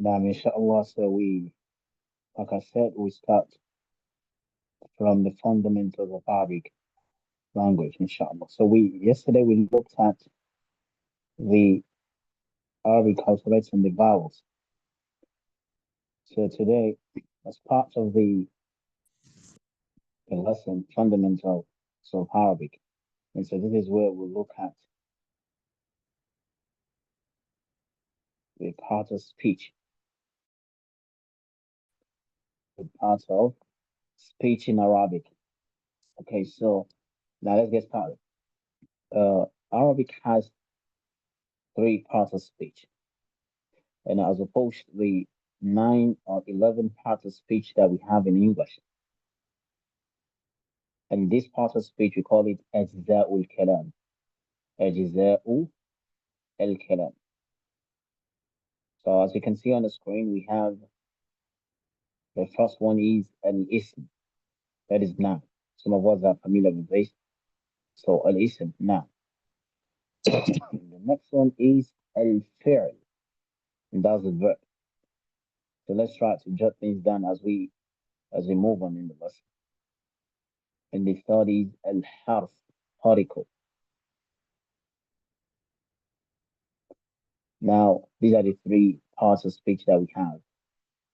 Now, inshallah, so like I said, we start from the fundamentals of Arabic language, inshallah. So yesterday we looked at the Arabic alphabets and the vowels. So today, as part of the lesson, fundamentals of Arabic. And so this is where we'll look at the part of speech, the part of speech in Arabic. Okay, so now let's get started. Arabic has three parts of speech, and as opposed to the 9 or 11 parts of speech that we have in English. And this part of speech, we call it Ajza'ul Kalam. Ajza'u al-Kalam. So as you can see on the screen, we have the first one is al-Ism. That is noun. Some of us are familiar with this. So al-Ism, noun. The next one is al-Fi'l. And that's the verb. So let's try to jot things down as we move on in the lesson. And the third is al-Harf, particle. Now, these are the three parts of speech that we have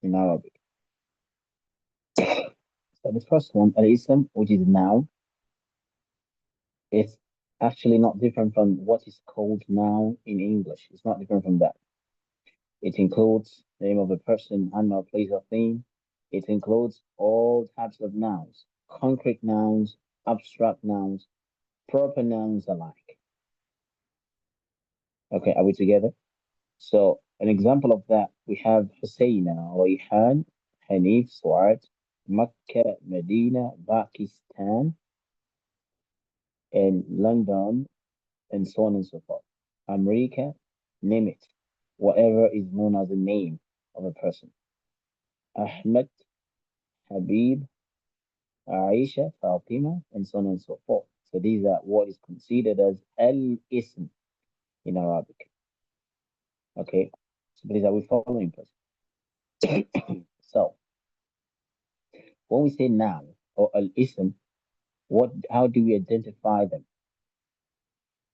in Arabic. So the first one, al-ism, which is noun, is actually not different from what is called noun in English. It's not different from that. It includes the name of a person, animal, place, or thing. It includes all types of nouns, concrete nouns, abstract nouns, proper nouns alike. Okay, are we together? So an example of that, we have Hussein, Rayhan, Hanif, Suad, Makkah, Medina, Pakistan, and London, and so on and so forth. America, name it, whatever is known as the name of a person. Ahmed, Habib, Aisha, Fatima, and so on and so forth. So these are what is considered as al-ism in Arabic. Okay, so please are we following, please? So when we say noun or al-ism, how do we identify them?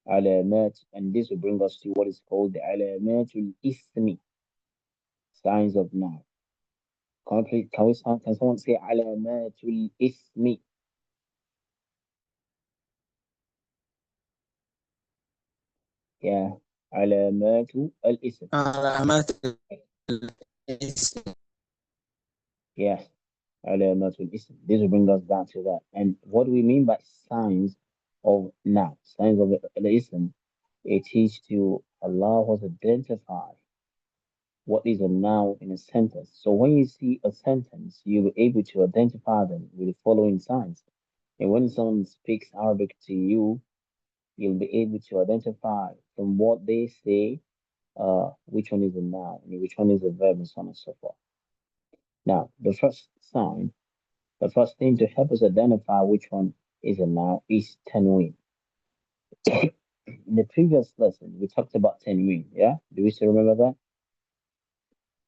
Alamat, and this will bring us to what is called the alamatul ismi, signs of noun. Can someone say alamatul ismi? Yeah, alamatu al-ism. علامات الاسم. Yes, alamatul ism. This will bring us down to that. And what do we mean by signs of noun? Signs of the ism. It is to allow us to identify what is a noun in a sentence. So when you see a sentence, you'll be able to identify them with the following signs. And when someone speaks Arabic to you, you'll be able to identify from what they say which one is a noun and which one is a verb and so on and so forth. Now, the first thing to help us identify which one is a noun is tanween. In the previous lesson, we talked about tanween, yeah? Do we still remember that?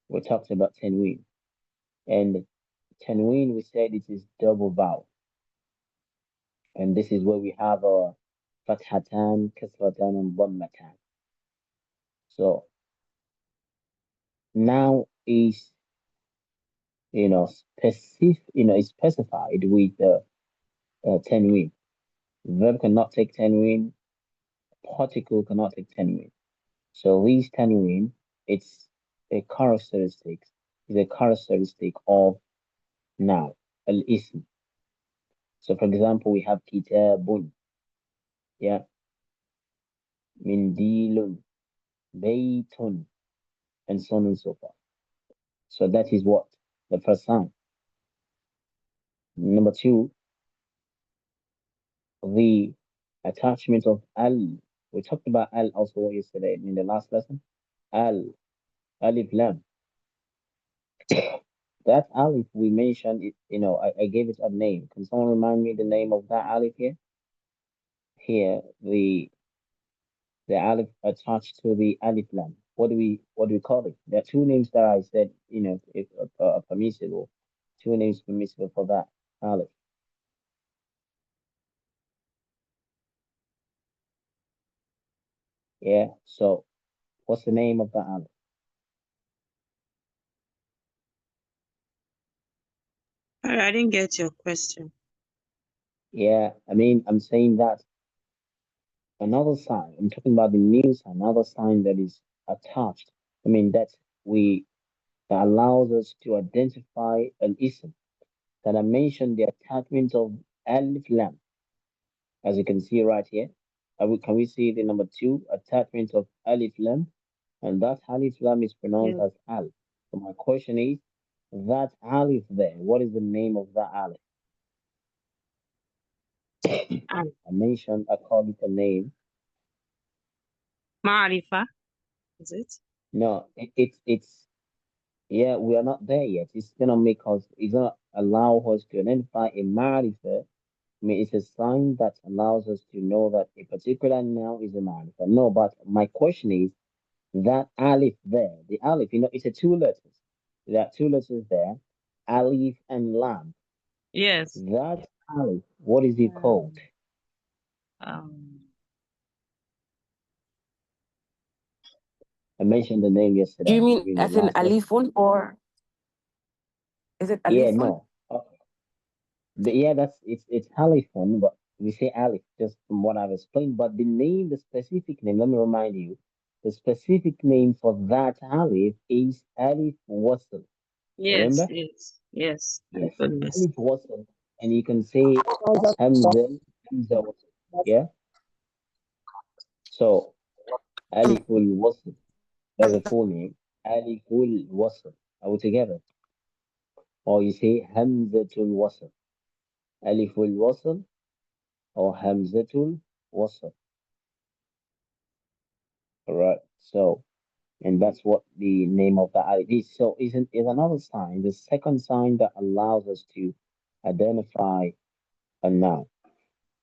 We talked about tanween. And tanween, we said it is double vowel. And this is where we have a fathatan, kasratan, and dhammatan. So now is is specified with tanween. Verb cannot take tanween. Particle cannot take tanween. So this tanween, it's a characteristic. Is a characteristic of noun al-ism. So for example, we have kitabun, yeah, mindilun, baytun, and so on and so forth. So that is what the first sign. Number two, the attachment of al. We talked about al also yesterday in the last lesson. Al, alif lam. That alif we mentioned, I gave it a name. Can someone remind me the name of that alif here? Here, the alif attached to the alif lam. what do we call it? There are two names that I said, if permissible, two names permissible for that Aleph. Yeah. So what's the name of that Aleph? I didn't get your question. Yeah. I mean, I'm saying that another sign. I'm talking about the new sign, another sign that is attached. I mean we that allows us to identify an ism. That I mentioned the attachment of alif lam, as you can see right here. Can we see the number two attachment of alif lam? And that alif lam is pronounced Yes. as al. So my question is, that alif there, what is the name of that alif? And I called it a name. Marifa, is it? No, it's yeah, we are not there yet. It's gonna allow us to identify a marifa. I mean, it's a sign that allows us to know that a particular noun is a marifa. No, but my question is that alif there, the alif, it's a two letters. There are two letters there, alif and lam. Yes. That alif, what is it called? Um, um, I mentioned the name Do yesterday you mean during the as in last lesson. alifun or is it Yeah, alifun? no. Yeah, it's Alifon, but we say Alif just from what I've explained. But the specific name, let me remind you, the specific name for that Alif is Alif Wasl. yes, Remember? yes, yes. Yes, Goodness. Alif Wasl, and you can say Hamza, Hamza Wasl. Yeah. So Aliful Wasl, that's a full name. Aliful Wasl. Are we together? Or you say Hamzatul Wasl, Aliful Wasl, or Hamzatul Wasl. All right. So. And that's what the name of the alif is. So is another sign, the second sign that allows us to identify a noun.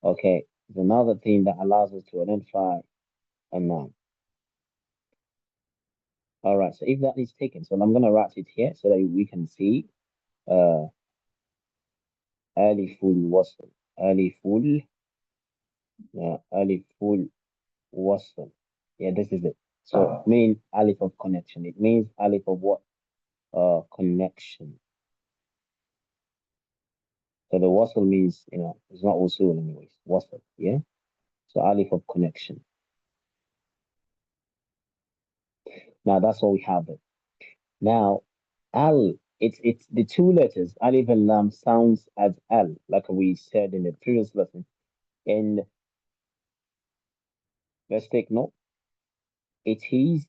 Okay, is another thing that allows us to identify a noun. All right, so if that is taken, so I'm gonna write it here so that we can see uh aliful wasl, aliful, aliful wasl. Yeah, this is it. So mean alif of connection. It means alif of what? Connection. So the wasl means, it's not usul anyways. Wasl, yeah? So alif of connection. Now that's what we have there. Now, al, it's the two letters, alif and lam sounds as al, like we said in the previous lesson. And let's take note, it is,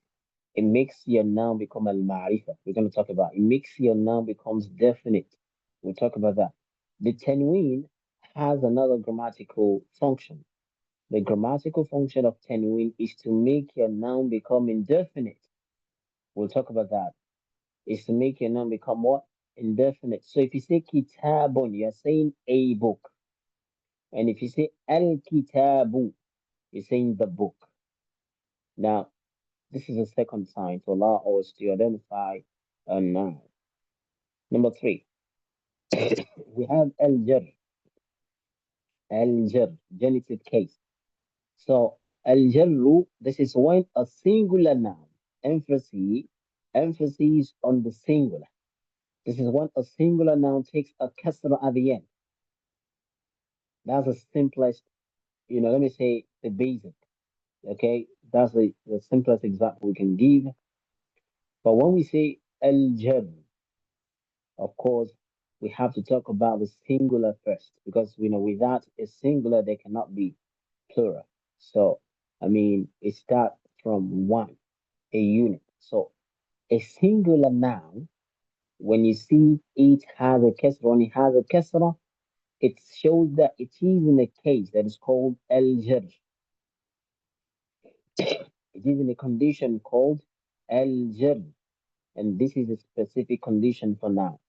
it makes your noun become al-ma'rifa. We're going to talk about it makes your noun becomes definite. We'll talk about that. The tenween has another grammatical function. The grammatical function of tenween is to make your noun become indefinite. We'll talk about that. Is to make your noun become what? Indefinite. So if you say kitabun, you're saying a book. And if you say al kitabu, you're saying the book. Now, this is a second sign to allow us to identify a noun. Number three, we have al-jar, genitive case. So al-jarru, this is when a singular noun, emphasis, emphasis on the singular. This is when a singular noun takes a kasra at the end. That's the simplest, let me say the basic. Okay, that's the simplest example we can give. But when we say al-jar, of course, we have to talk about the singular first because without a singular there cannot be plural. So I mean it starts from one, a unit. So a singular noun, when you see it has a kasra, when it has a kasra, it shows that it is in a case that is called al-jar. It is in a condition called al-jar, and this is a specific condition for now.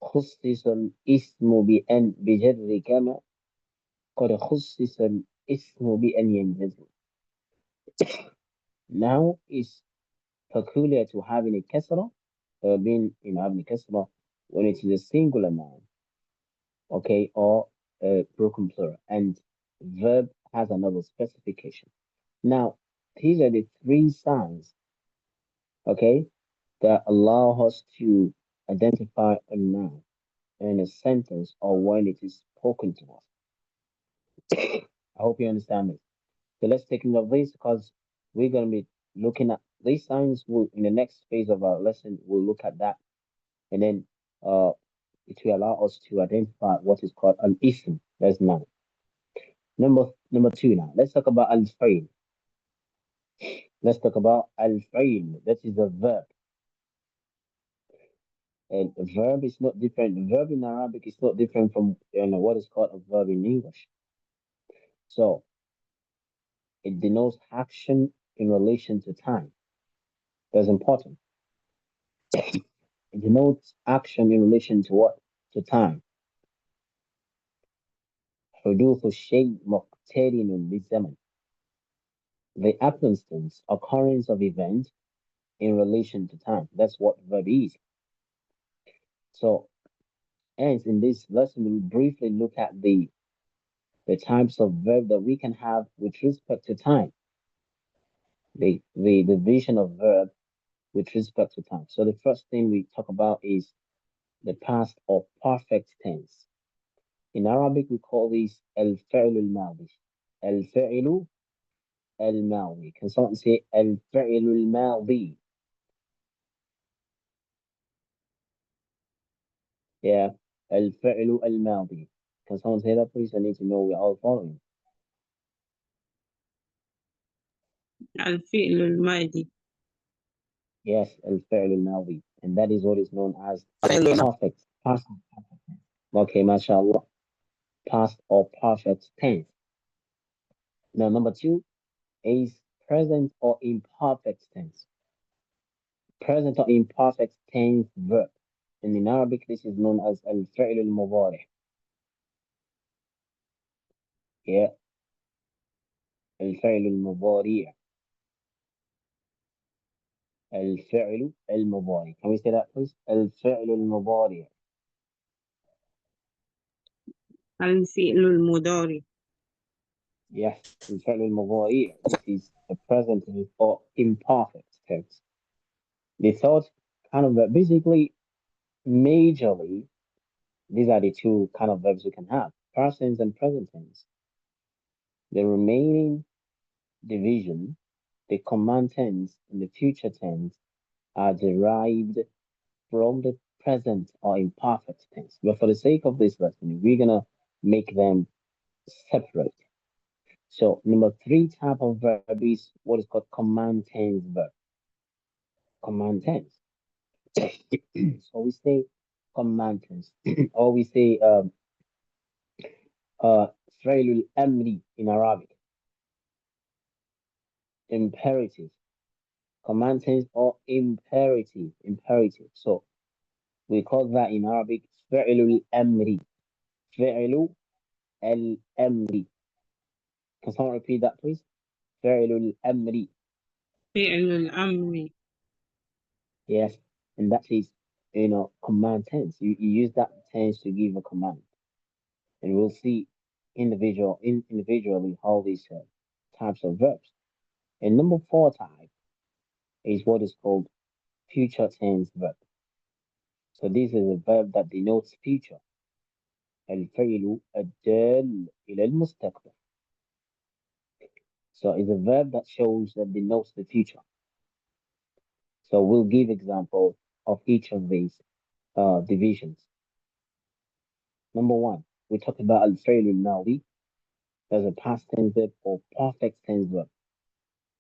خصص الاسم بجر كما قد خصص الاسم بأن ينجزم. Now is peculiar to having a kasra, being having a kasra when it is a singular noun, okay, or a broken plural, and verb has another specification. Now, these are the three signs, okay, that allow us to identify a noun in a sentence or when it is spoken to us. I hope you understand this. So let's take note of this because we're going to be looking at these signs. Will in the next phase of our lesson, we'll look at that, and then uh, it will allow us to identify what is called an ism. That's noun. Number two now. Let's talk about al-fa'il. Let's talk about al-fa'il. That is a verb. And a verb is not different. A verb in Arabic is not different from what is called a verb in English. So it denotes action in relation to time. That's important. It denotes action in relation to what? To time. حدوث الشيء مقترن بالزمن. The absence, occurrence of event in relation to time. That's what verb is. So, hence, in this lesson, we'll briefly look at the types of verb that we can have with respect to time. The division of verb with respect to time. So the first thing we talk about is the past or perfect tense. In Arabic, we call this al-fi'l al-madi. Al-fi'l al-madi. Can someone say al-fi'l al-madi? Yeah, al-fi'l al-madi. Can someone say that, please? I need to know we're all following. الفعل الماضي. Yes, al-fi'l al-madi. And that is what is known as perfect past. Okay, mashallah. Past or perfect tense. Now, number two is present or imperfect tense. Present or imperfect tense verb. And in Arabic, this is known as al-fi'l al-mudari. Yeah, al-fi'l al-mudari. Al-fi'l al-mudari. Can we say that, please? Al-fi'l al-mudari. الفعل المضارع. Yes, al-fi'l al-mudari. This is a present tense or imperfect tense. The third kind of verb, basically, majorly, these are the two kind of verbs we can have, past tense and present tense. The remaining division, the command tense and the future tense are derived from the present or imperfect tense. But for the sake of this lesson, we're gonna make them separate. So number three type of verb is what is called command tense verb. Command tense. So we say command tense, or we say فعل الأمر in Arabic, imperative, command tense or imperative. So we call that in Arabic فعل الأمر, فعل الأمر. Can someone repeat that, please? فعل الأمر. فعل الأمر. Yes, and that is, command tense. You use that tense to give a command, and we'll see individually all these types of verbs. And number four type is what is called future tense verb. So this is a verb that denotes future. الفعل الدال إلى المستقبل. So it's a verb that shows that denotes the future. So we'll give examples of each of these divisions. Number one, we talked about al-fi'l al-madi. There's a past tense verb or perfect tense verb.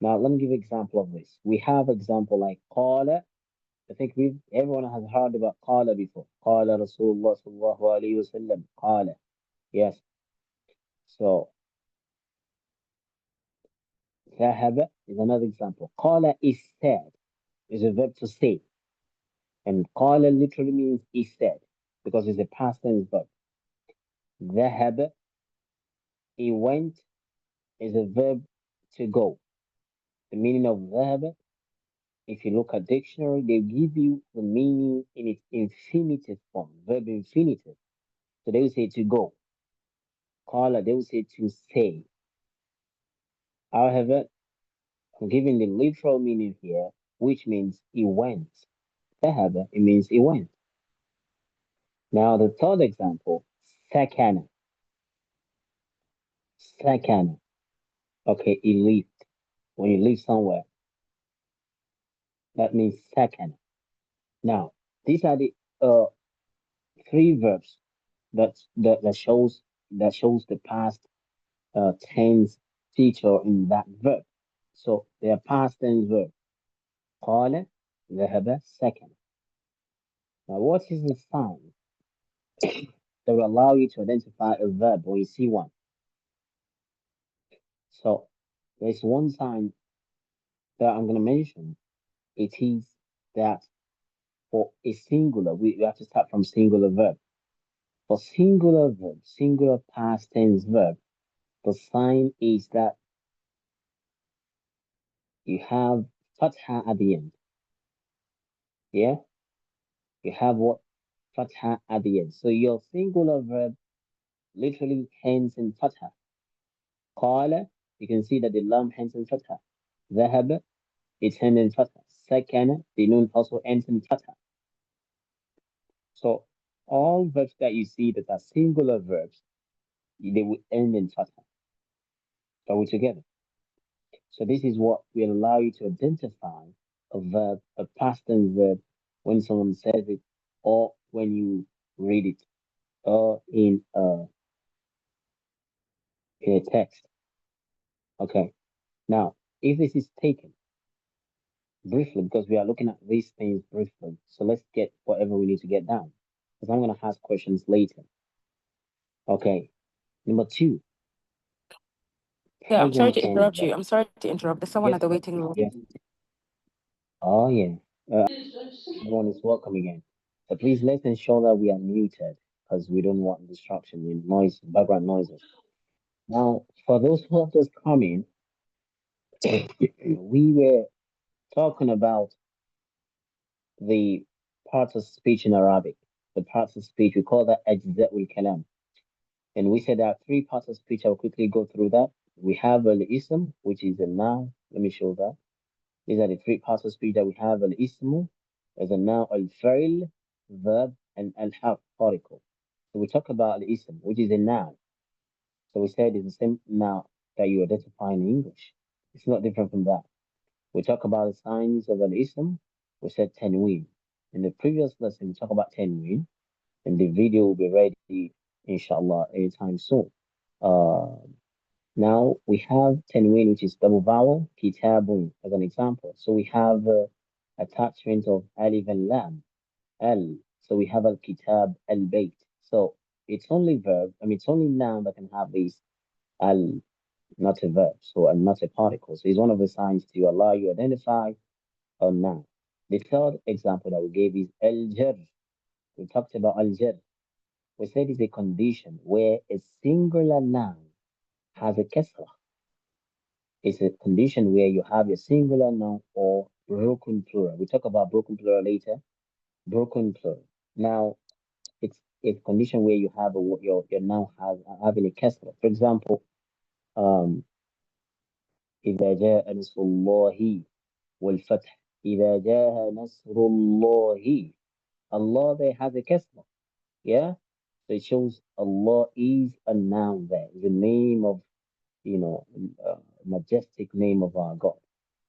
Now let me give an example of this. We have example like قال. I think everyone has heard about قال before. قال رسول الله صلى الله عليه وسلم. قال. Yes. So ذهب is another example. قال is said, is a verb to say. And قال literally means is said because it's a past tense verb. ذهب, he went, is a verb to go. The meaning of ذهب If you look at dictionary, they give you the meaning in its infinitive form, verb infinitive. So they will say to go. Qala, they will say to say. However, I'm giving the literal meaning here, which means he went. ذهب, it means he went. Now the third example, sakana. Sakana. Okay, he lived. When you live somewhere, that means sakana. Now, these are the uh three verbs that shows the past tense feature in that verb. So they are past tense verb. قال ذهب سكن. Now, what is the sign that will allow you to identify a verb when you see one? So there's one sign that I'm going to mention. It is that for a singular, we have to start from singular verb. For singular verb, singular past tense verb, the sign is that you have fatha at the end. Yeah, you have what? Fatha at the end. So your singular verb literally ends in fatha. قال, you can see that the lam ends in fatha. ذهب, it ends in fatha. سكن, the noon also ends in fatha. So all verbs that you see that are singular verbs, they will end in fatha. Are we together? So this is what will allow you to identify a verb, a past tense verb, when someone says it, or when you read it, or in a text. Okay. Now, if this is taken briefly, because we are looking at these things briefly, so let's get whatever we need to get down, because I'm going to ask questions later. Okay. Number two, Yeah, I'm sorry present to tense interrupt verb. you. I'm sorry to interrupt. There's someone Yes, at the yes, waiting room. yes. Oh, yeah. Everyone is welcome again. So please let's ensure that we are muted because we don't want distraction in noise, background noises. Now, for those who have just come in, we were talking about the parts of speech in Arabic. The parts of speech, we call that ajza'ul kalam. And we said there are three parts of speech. I'll quickly go through that. We have al-ism, which is a noun. Let me show that. These are the three parts of speech that we have. Al-ismu as a noun, al-fa'il, verb, and al-harf, particle. So we talk about al-ism, which is a noun. So we said it's the same noun that you identify in English. It's not different from that. We talk about the signs of al-ism. We said tanween. In the previous lesson, we talked about tanween, and the video will be ready, inshallah, anytime soon. Uh, Now we have tanween, which is double vowel, kitabun, as an example. So we have attachment of alif and lam, al. So we have al-kitab, al-bayt. So it's only verb, I mean, it's only noun that can have these al, not a verb, so and not a particle. So it's one of the signs to allow you to identify a noun. The third example that we gave is al-jar. We talked about al-jar. We said it's a condition where a singular noun has a kasra. It's a condition where you have a singular noun or broken plural. We talk about broken plural later. Broken plural. Now, it's a condition where you have your noun has having a kasra. For example, um, إذا جاء نصر الله والفتح. إذا جاء نصر الله. Allah there has a kasra. Yeah? So it shows Allah is a noun there. The name of, you know, majestic name of our God.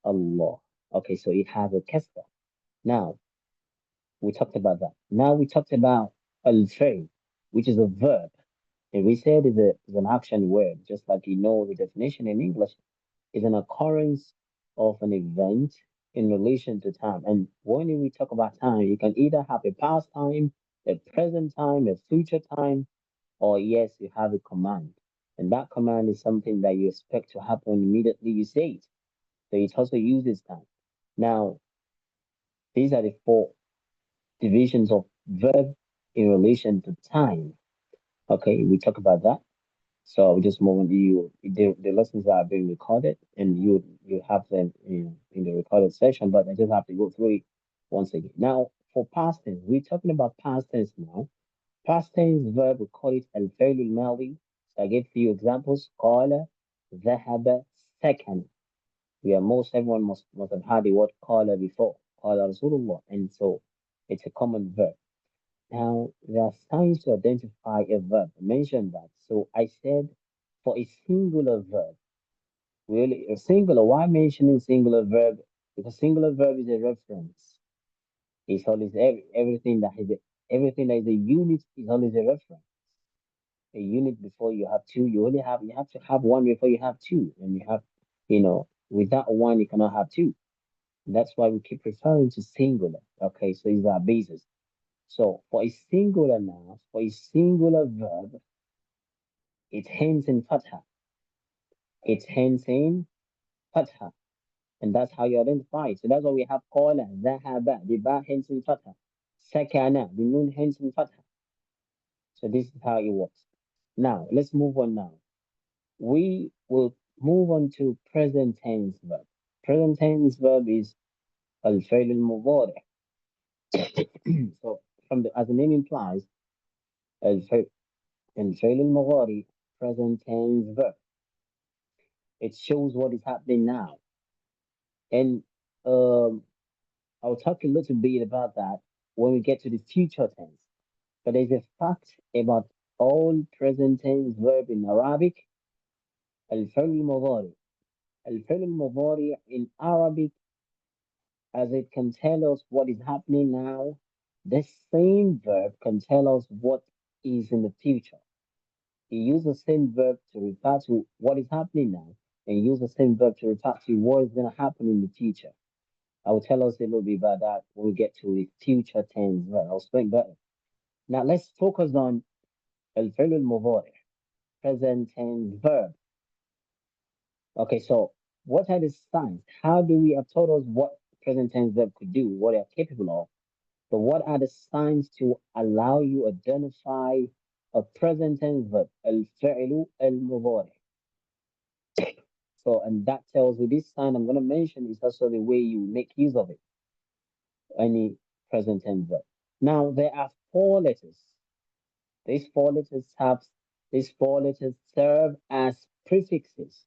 Allah. Okay, so it has a kasra. Now, we talked about that. Now we talked about al-fi'l, which is a verb. And we said is an action word, just like you know the definition in English, is an occurrence of an event in relation to time. And when we talk about time, you can either have a past time, a present time, a future time, or yes, you have a command. And that command is something that you expect to happen immediately you say it. So it also uses time. Now, these are the four divisions of verb in relation to time. Okay, we talk about that. So just a moment, the lessons are being recorded, and you have them in the recorded short session, but I just have to go through it once again. Now, for past tense, we're talking about past tense now. Past tense verb, we call it al-fi'l al-madi. So I gave few examples. قال, ذهب, سكن. We are most everyone must have heard the word قال before. قال Rasulullah, and so it's a common verb. Now, there are signs to identify a verb. I mentioned that. So I said for a singular verb, really a singular. Why mentioning singular verb? Because singular verb is a reference. It's always everything that is a unit is always a reference. A unit before you have two, you have to have one before you have two. And you have, without one you cannot have two. That's why we keep referring to singular. Okay, so it's our basis. So for a singular noun, for a singular verb, it ends in fatha. It ends in fatha. And that's how you identify it. So that's why we have qala, dhahaba, the ba ends in fatha. Sakana, the noon ends in fatha. So this is how it works. Now, let's move on now. We will move on to present tense verb. Present tense verb is al-fi'l al-mudari'. So as the name implies, al-fi'l al-mudari', present tense verb. It shows what is happening now. And I'll talk a little bit about that when we get to the future tense. But there's a fact about all present tense verb in Arabic, al-fi'l al-mudari'. Al-fi'l al-mudari' in Arabic, as it can tell us what is happening now, the same verb can tell us what is in the future. You use the same verb to refer to what is happening now, and use the same verb to refer to what is going to happen in the future. I will tell us a little bit about that when we get to the future tense verb. I'll explain better. Now let's focus on al-fi'l al-mudari', present tense verb. Okay, so what are the signs? How do we have told us what present tense verb could do, what they are capable of? But what are the signs to allow you identify a present tense verb? Al-fi'lu al-mudari'. So, and that tells you this sign I'm going to mention is also the way you make use of it. Any present tense verb. Now, there are four letters. These four letters serve as prefixes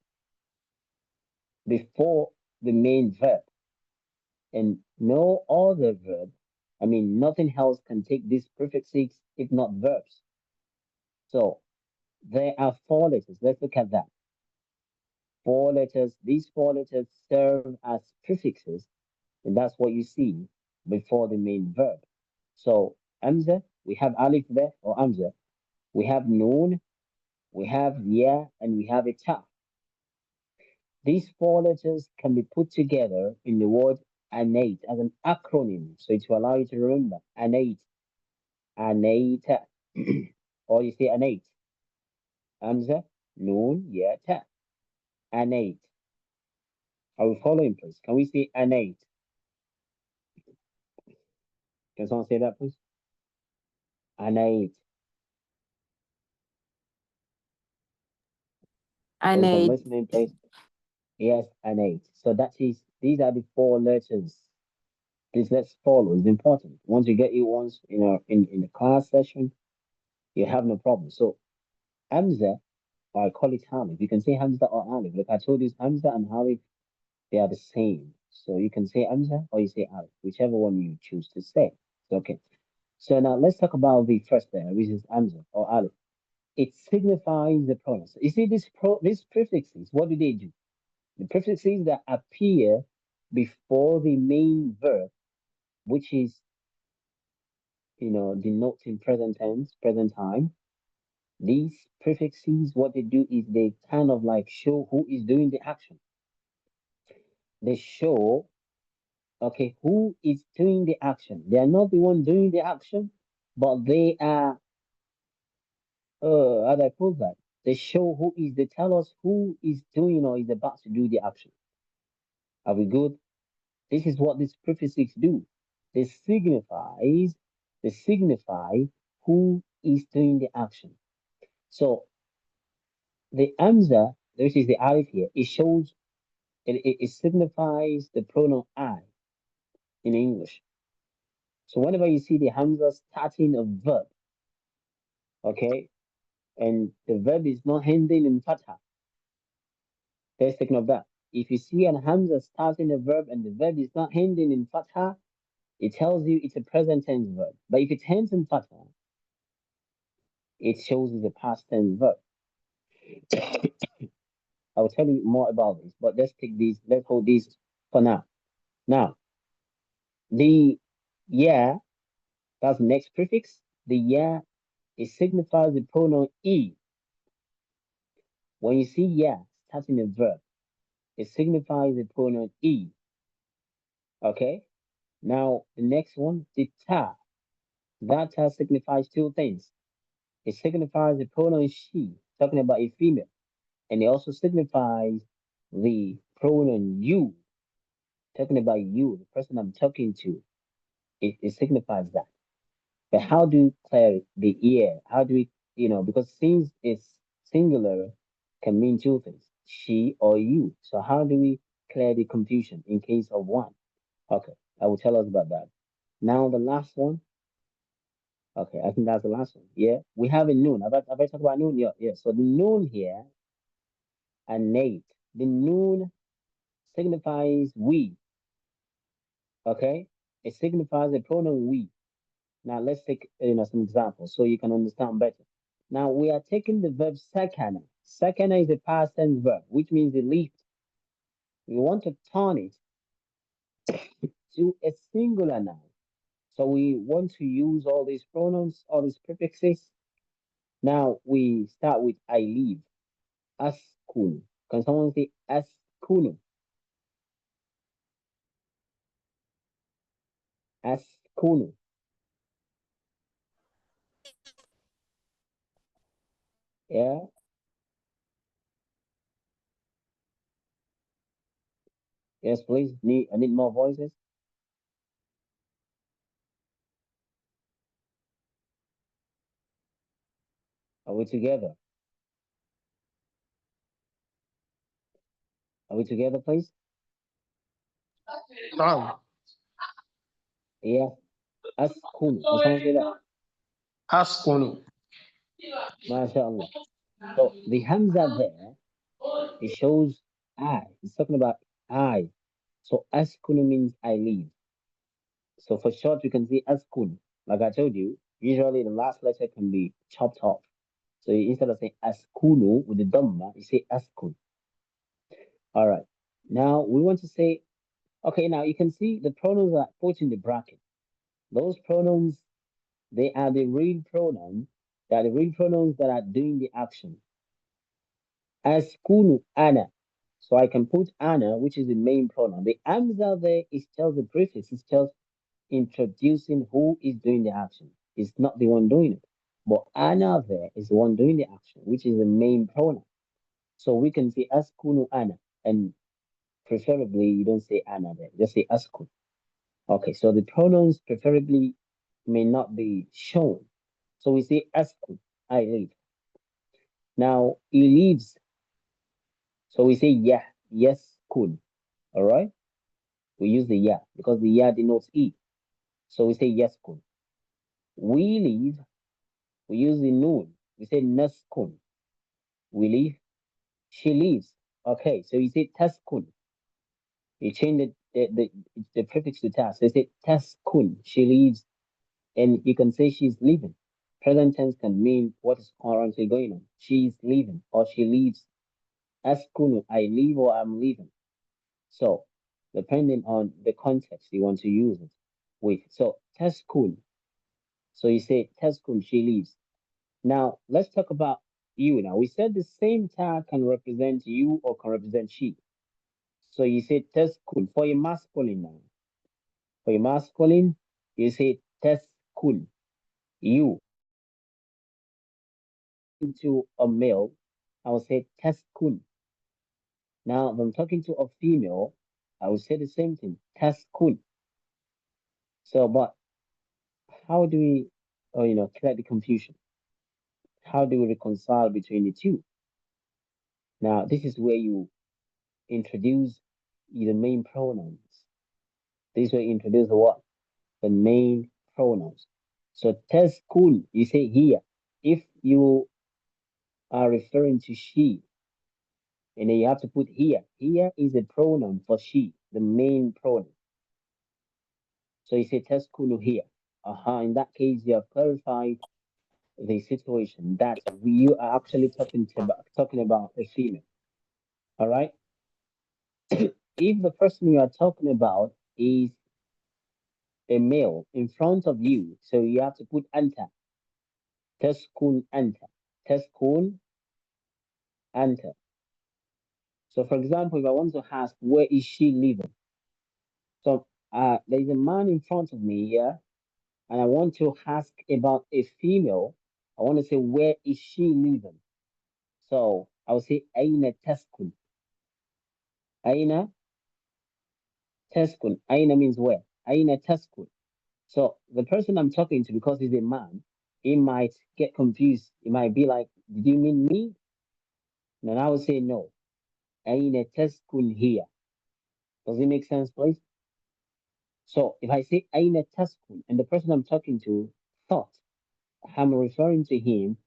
before the main verb. And no other verb, I mean, nothing else can take these prefixes if not verbs. So there are four letters. Let's look at that. Four letters. These four letters serve as prefixes, and that's what you see before the main verb. So Amza, we have Alif there, or Amza. We have Noon, we have Ya, and we have a Ta. These four letters can be put together in the word anate as an acronym. So it will allow you to remember anate, anata, or you say anate. Amza, Noon, Ya, Ta. Anate. Are we following, please? Can we say anate? Can someone say that, please? Anate. And Those are a listening, please. Yes, anate. So these are the four letters. Please let's follow. It's important. Once you get it once in the class session, you have no problem. So Hamza, or I call it Hamid. You can say Hamza or Alif. Like I told you, Hamza and Alif, they are the same. So you can say Hamza or you say Alif, whichever one you choose to say. It's okay. So now let's talk about the first letter, which is Hamza or Alif. It signifies the pronoun. So you see these prefixes, what do they do? The prefixes that appear before the main verb, which is denoting present tense, present time. These prefixes, what they do is they kind of like show who is doing the action. They show, okay, who is doing the action. They are not the one doing the action, but they are, how do I put that? They show they tell us who is doing or is about to do the action. Are we good? This is what these prefixes do. They signifies, they signify who is doing the action. So the Amza, this is the alif here, it shows It signifies the pronoun I in English. So whenever you see the hamza starting a verb, okay, and the verb is not ending in fatha, let's take note of that. If you see an hamza starting a verb and the verb is not ending in fatha, it tells you it's a present tense verb. But if it ends in fatha, it shows it's a past tense verb. I will tell you more about this, but let's take these, let's hold these for now. Now, the yeah, that's the next prefix. The yeah, it signifies the pronoun e. When you see yeah starting a verb, it signifies the pronoun e. Okay? Now, the next one, the ta. That ta signifies two things. It signifies the pronoun she, talking about a female, and it also signifies the pronoun you, talking about you, the person I'm talking to. It signifies that. But how do you clear the ear? How do we, because since it's singular, can mean two things, she or you. So how do we clear the confusion in case of one? Okay, I will tell us about that. Now the last one. Okay, I think that's the last one. Yeah, we have a noon. Have I talked about noon? Yeah, yeah. So the noon here, annate. The noon signifies we. Okay, it signifies the pronoun we. Now let's take some examples so you can understand better. Now we are taking the verb sakana. Sakana is a past tense verb, which means it lived. We want to turn it to a singular noun. So we want to use all these pronouns, all these prefixes. Now we start with I live. Askunu. Can someone say askunu? Askunu. Yeah. Yes, please. I need more voices. Are we together? Are we together, please? نعم. Yeah. Askunu. Can someone say that? أسكن. MashaAllah. So the Hamza there, it shows I. It's talking about I. So askunu means I live. So for short, we can say askun. Like I told you, usually the last letter can be chopped off. So instead of saying askunu with the dhamma, you say askun. All right. Now we want to say, okay, now you can see the pronouns are put in the bracket. Those pronouns, they are the real pronouns. They are the real pronouns that are doing the action. Askunu ana. So I can put ana, which is the main pronoun. The amza there is just the prefix. It's just introducing who is doing the action. It's not the one doing it. But ana there is the one doing the action, which is the main pronoun. So we can say askunu ana. And preferably you don't say ana there. Just say askun. Okay, so the pronouns preferably may not be shown. So we say askun. I live. Now he lives. So we say yeah, yes, kun. All right. We use the ya because the ya denotes e. So we say yaskun. We live, we use the noon. We say naskun. We live, she lives. Okay, so you say taskun. You change the prefix to tas. So you say taskun, she lives, and you can say she's living. Present tense can mean what is currently going on. She's living or she lives. Askunu, I live or I'm living. So, depending on the context you want to use it with. So, taskun, so you say Teskun, she leaves. Now let's talk about you now. We said the same tag can represent you or can represent she. So you say Teskun for your masculine now. For your masculine, you say Teskun. You to a male, I will say Teskun. Now if I'm talking to a female, I will say the same thing, Teskun. So but how do we clear the confusion? How do we reconcile between the two? Now this is where you introduce the main pronouns. This will introduce what? The main pronouns. So teskun, you say here. If you are referring to she, and then you have to put here. Here is a pronoun for she, the main pronoun. So you say teskunu here. In that case, you have clarified the situation that you are actually talking about a female. All right. If the person you are talking about is a male in front of you, so you have to put anta. Teskun anta. Teskun anta. So, for example, if I want to ask, where is she living? So, there is a man in front of me here, and I want to ask about a female. I want to say, where is she living? So, I will say, aina teskun. Aina teskun. Aina means where? Aina teskun. So, the person I'm talking to, because he's a man, he might get confused. He might be like, did you mean me? And I would say, no. Aina teskun here. Does it make sense, please? So if I say Aina Taskun and the person I'm talking to thought I'm referring to him,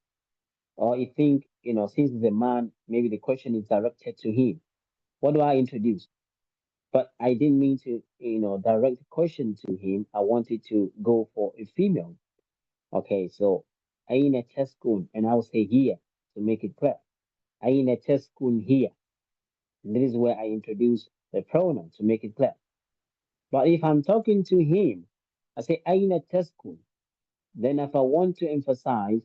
or you think, since he's a man, maybe the question is directed to him. What do I introduce? But I didn't mean to, direct the question to him. I wanted to go for a female. Okay, so Aina Taskun, and I will say here to make it clear. Aina Taskun here. And this is where I introduce the pronoun to make it clear. But if I'm talking to him, I say Aina Taskun. Then if I want to emphasize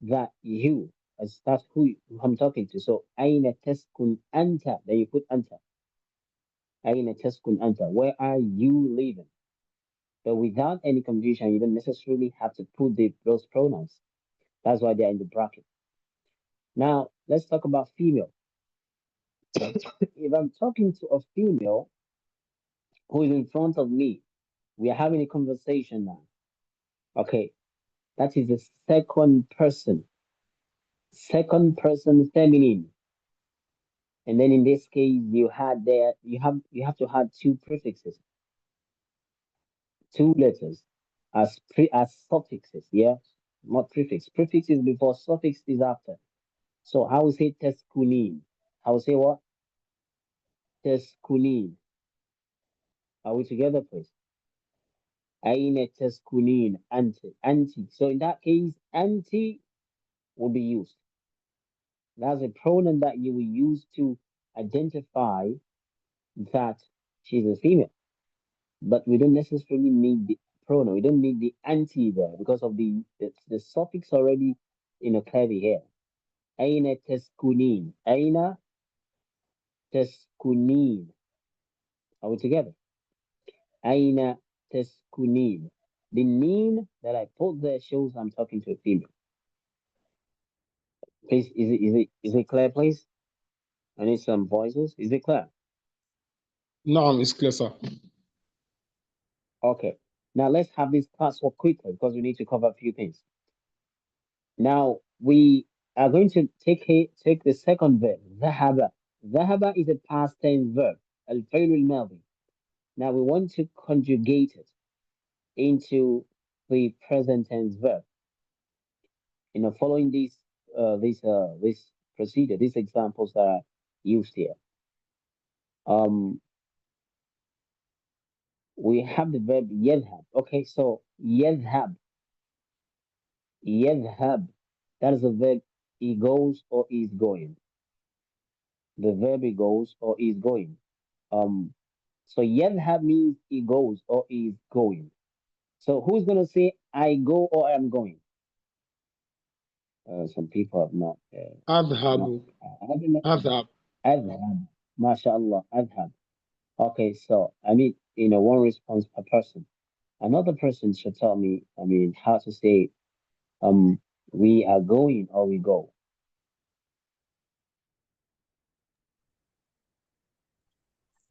that you, as that's who I'm talking to. So aina taskun anta. Then you put anta. Aina taskun anta. Where are you living? But without any confusion, you don't necessarily have to put those pronouns. That's why they're in the bracket. Now let's talk about female. If I'm talking to a female who is in front of me, we are having a conversation now. Okay, that is the second person feminine. And then in this case, you have to add two prefixes, two letters as suffixes. Yeah, not prefix. Prefix is before, suffix is after. So I will say teskunin. I will say what? Teskunin. Are we together, please? Aina teskunin anti. So in that case, anti will be used. That's a pronoun that you will use to identify that she's a female. But we don't necessarily need the pronoun. We don't need the anti there because of the suffix already clearly here. Aina teskunin. Aina teskunin. Are we together? Aina teskunin. The neen that I put there shows I'm talking to a female. Please, is it clear, please? I need some voices. Is it clear? Noun is clear, sir. Okay. Now let's have this class work quickly because we need to cover a few things. Now we are going to take the second verb, ذهب. ذهب is a past tense verb, الفعل الماضي. Now we want to conjugate it into the present tense verb. Following this procedure, these examples that are used here. We have the verb يذهب. Okay, so يذهب. يذهب. That is the verb he goes or is going. The verb he goes or is going. So yadhab means he goes or is going. So who's gonna say I go or I'm going? Some people have not. Adhabu. I don't know. Adhab. Adhab. MashaAllah. Adhab. Okay, so I need one response per person. Another person should tell me. How to say we are going or we go.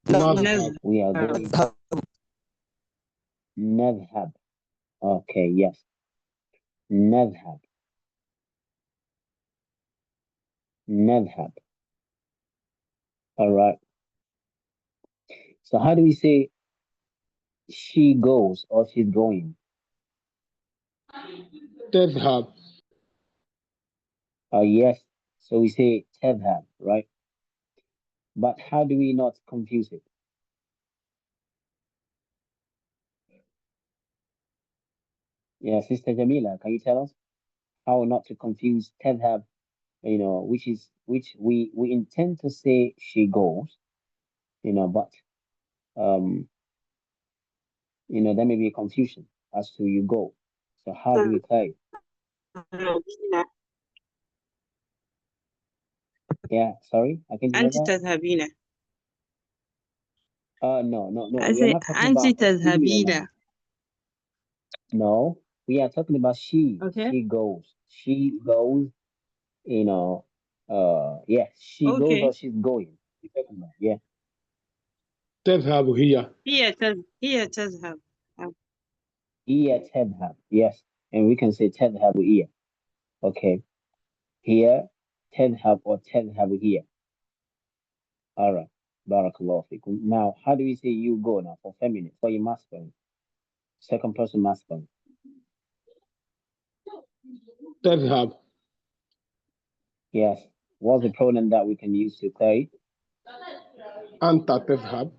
Nadhab. We are going. Nadhab. Okay, yes. Nadhab. Nadhab. All right. So how do we say she goes or she's going? تذهب. Yes. So we say tadhab, right? But how do we not confuse it? Yeah, Sister Jamila, can you tell us how not to confuse tadhab, which we intend to say she goes, but um, there may be a confusion as to you go. So how do we clear it? تذهبين. Yeah, sorry, I can hear أنت that. تذهبين. No, no, no. I We are say not talking أنت about a female تذهبين. now. No, we are talking about she. Okay. She goes. She goes. Yeah, she goes or Okay. she's going. We're talking about, yeah. تذهب هي. هي تذهب. Iya tadhab. Yes. And we can say tadhabu iya. Okay. Here, tadhab or tadhabu here. All right. Barakallahu fikum. Now, how do we say you go now for feminine, for your masculine? Second person masculine. تذهب. Yes. What's the pronoun that we can use to say أنت تذهب.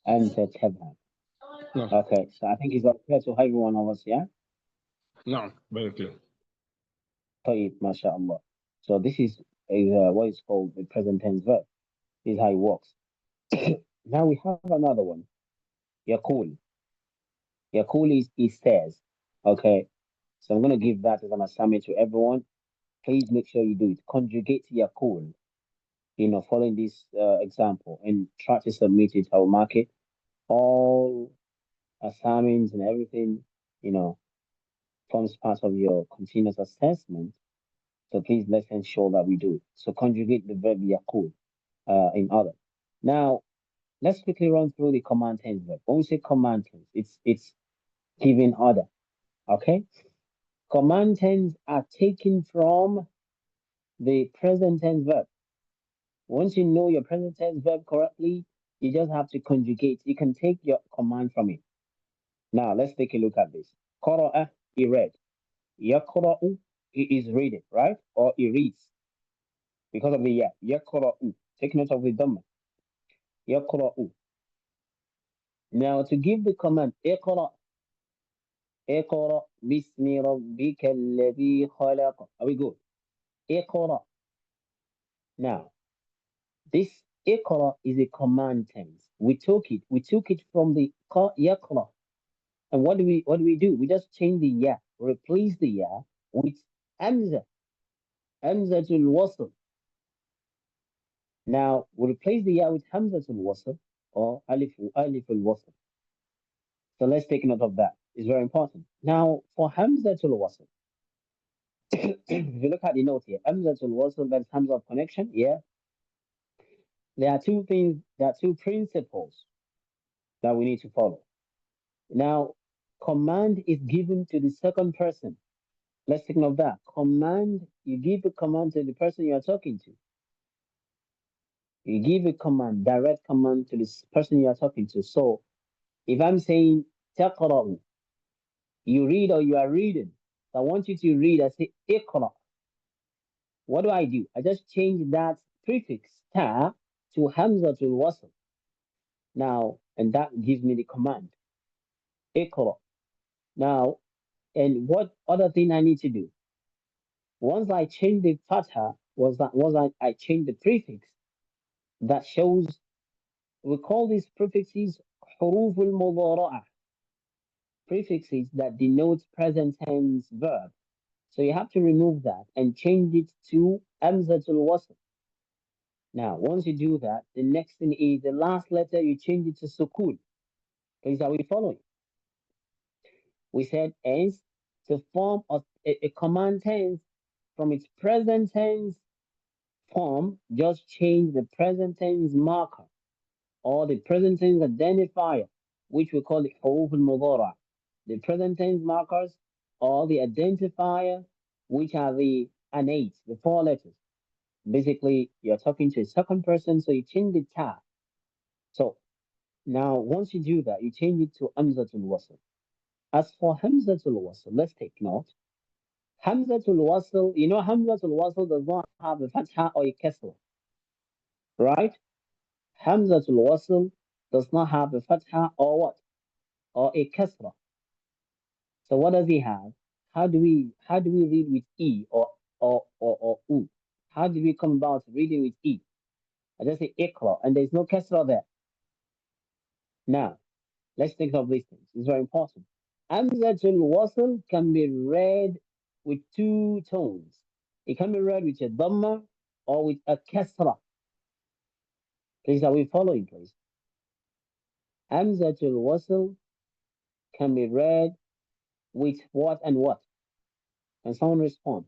anta tadhab? نعم. Okay. So I think it's all clear to every one of us, yeah? نعم. Very clear. طيب, mashallah. So this is what is called the present tense verb. This is how it works. Now we have another one. Yakul. Yakul is he says. Okay. So I'm going to give that as an assignment to everyone. Please make sure you do it. Conjugate Yakul, following this example and try to submit it. I'll mark it. All assignments and everything, you know, forms part of your continuous assessment. So please let's ensure that we do it. So conjugate the verb Yakul in order. Now, let's quickly run through the command tense verb. When we say command tense, it's giving order. Okay? Command tense are taken from the present tense verb. Once you know your present tense verb correctly, you just have to conjugate. You can take your command from it. Now, let's take a look at this. Qara'a, he read. Yaqra'u, he is reading, right? Or he reads. Because of the ya. Yaqra'u. Take note of the dhamma. Yaqra'u. Now, to give the command, iqra, iqra, bismi rabbika alladhi khalaqa. Are we good? Iqra. Now, this iqra is a command tense. We took it from the yaqra. And what do we do? We just change the ya, replace the ya with hamza, hamzatul wasl. Now we replace the ya with hamzatul wasl or alif al wasl. So let's take note of that. It's very important. Now for hamzatul wasl, if you look at the note here, hamzatul wasl, that's hamza of connection. Yeah, there are two things, there are two principles that we need to follow. Now, command is given to the second person. Let's take note of that. Command, you give a command to the person you are talking to. You give a command, direct command to this person you are talking to. So if I'm saying taqra'u, you read or you are reading. So I want you to read. I say iqra. What do? I just change that prefix ta to hamza to wasl. Now, and that gives me the command iqra. Now, and what other thing I need to do? Once I change the fatha, once I change the prefix that shows, we call these prefixes حروف المضارعة, prefixes that denote present tense verb. So you have to remove that and change it to amzatul wasl. Now, once you do that, the next thing is the last letter, you change it to sukun. Please, are we following? We said as to form a command tense from its present tense form, just change the present tense marker or the present tense identifier, which we call the huruf al-mudara. The present tense markers or the identifier, which are the anate, the four letters. Basically, you're talking to a second person, so you change the ta. So now once you do that, you change it to Hamzatul Wasl. As for Hamzatul Wasl, let's take note. Hamzatul Wasl, you know Hamzatul Wasl does not have a fatha or a kasra, right? Hamzatul Wasl does not have a fatha or what? Or a kasra. So what does he have? How do we read with E or U? How do we come about reading with E? I just say ikra, and there's no kasra there. Now, let's think of these things. It's very important. Hamzatul Wasl can be read with two tones. It can be read with a dhamma or with a kasra. Please, are we following, please? Hamzatul Wasl can be read with what and what? Can someone respond?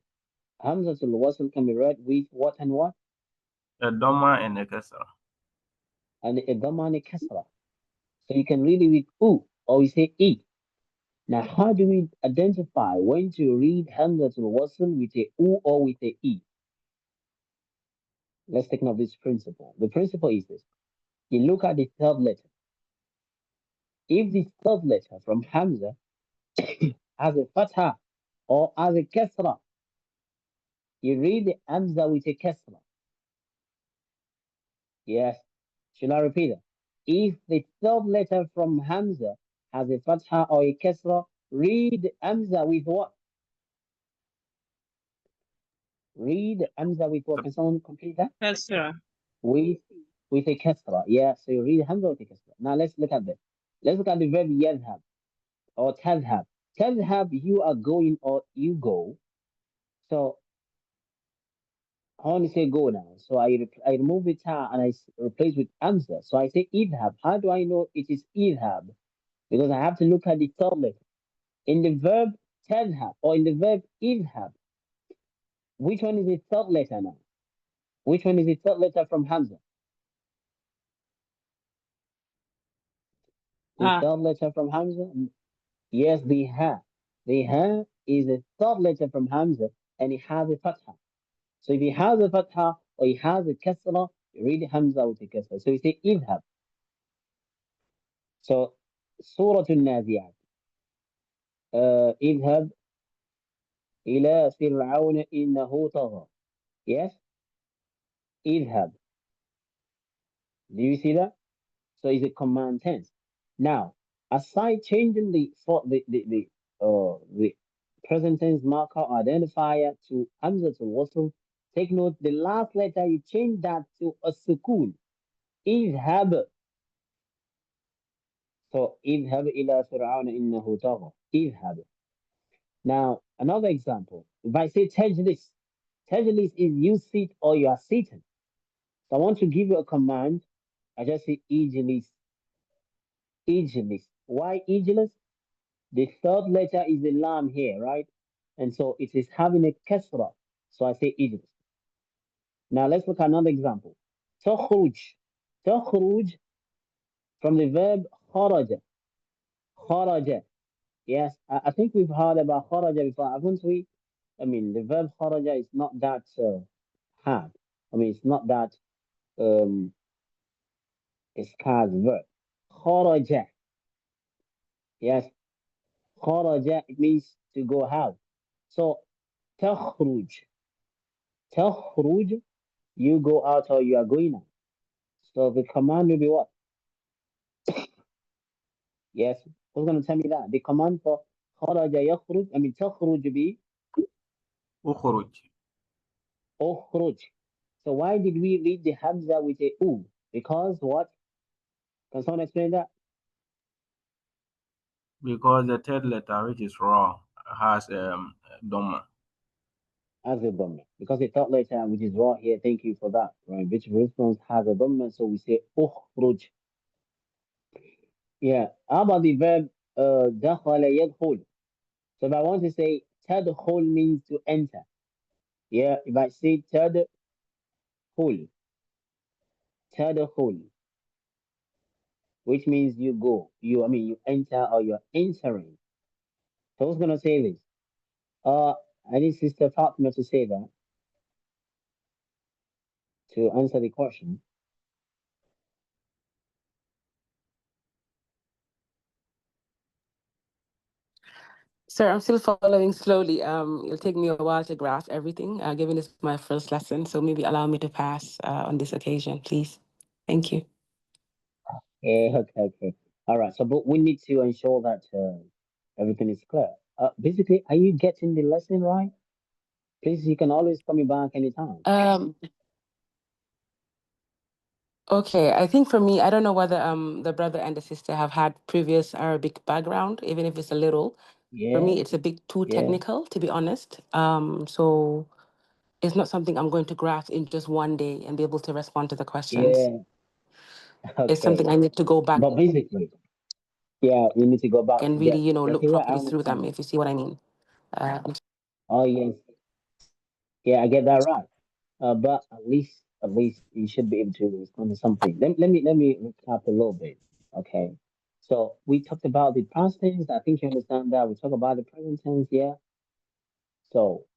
Hamzatul Wasl can be read with what and what? A Doma and a Kesra. And a dhamma and a kasra. So you can read it with U or we say E. Now, how do we identify when to read Hamzatul Wasl with a U or with a E? Let's take note of this principle. The principle is this. You look at the third letter. If the third letter from Hamza has a fatha or has a kasra, you read the Hamza with a kasra. Yes. Should I repeat it? If the third letter from Hamza has a fatha or a kasra, read Hamza with what? Read Hamza with what? Can someone complete that? Kasra. With with a kasra. Yeah. So you read Hamza with a kasra. Now let's look at this. Let's look at the verb yadhab or tadhab. Tadhab, you are going or you go. So I want to say go now. So I remove the ta and replace with Hamza. So I say idhab. How do I know it is idhab? Because I have to look at the third letter. In the verb tadhab or in the verb idhab, which one is the third letter now? Which one is the third letter from Hamza? The Ah, third letter from Hamza? Yes, the ha. The ha is the third letter from Hamza and it has a fatha. So if he has a fatha or he has a kasra, you read Hamza with a kasra. So you say idhab. So Surah Al-Naziyat. اذهب إلى فرعون إنه طغى. Yes, اذهب. Do you see that? So it's a command tense. Now, aside changing the present tense marker or identifier to Hamzatul Wasl, take note the last letter you change that to a sukun. اذهب. So اذهب إلى فرعون إنه طغى. اذهب. Now, another example. If I say tajlis, tajlis is you sit or you are sitting. So I want to give you a command. I just say ijlis, ijlis. Why ijlis? The third letter is the lam here, right? And so it is having a kasra. So I say ijlis. Now let's look at another example. تخرج. تخرج from the verb خرج. خرج. Yes, I think we've heard about خرج before, haven't we? I mean, the verb خرج is not that hard. I mean, it's not that um, scarce verb. خرج. Yes, خرج, it means to go out. So تخرج. تخرج, you go out or you are going out. So the command will be what? Yes, who's going to tell me that? The command for خرج يخرج, I mean تخرج be Ukhruj. أخرج. So why did we read the Hamza with a U? Because what? Can someone explain that? Because the third letter, which is raw, has Doma. As a Dhamma. Because the third letter, which is raw here, thank you for that. Right? Which response has a Dhamma, so we say أخرج. Yeah. How about the verb دخل يدخل? So if I want to say تدخل means to enter. Yeah. If I say تدخل, تدخل, which means you go. I mean, you enter or you're entering. So who's gonna say this? Uh, I need Sister Fatima to say that to answer the question. Sir, I'm still following slowly. It'll take me a while to grasp everything, given it's my first lesson. So maybe allow me to pass on this occasion, please. Thank you. Yeah, okay. All right. So, but we need to ensure that everything is clear. Basically, are you getting the lesson right? Please, you can always call me back anytime. Okay, I think for me, I don't know whether the brother and the sister have had previous Arabic background, even if it's a little. For Yeah, me, it's a bit too yeah, technical, to be honest. So it's not something I'm going to grasp in just one day and be able to respond to the questions. yeah. It's something Okay. I need to go back But basically, yeah, you need to go back and to really, get. look Okay, yeah, I properly through them, understand. if you see what I mean. Uh, Oh yes, yeah, I get that right. But at least you should be able to respond to something. Let me recap a little bit. Okay. So we talked about the past tense. I think you understand that. We talked about the present tense. Yeah. So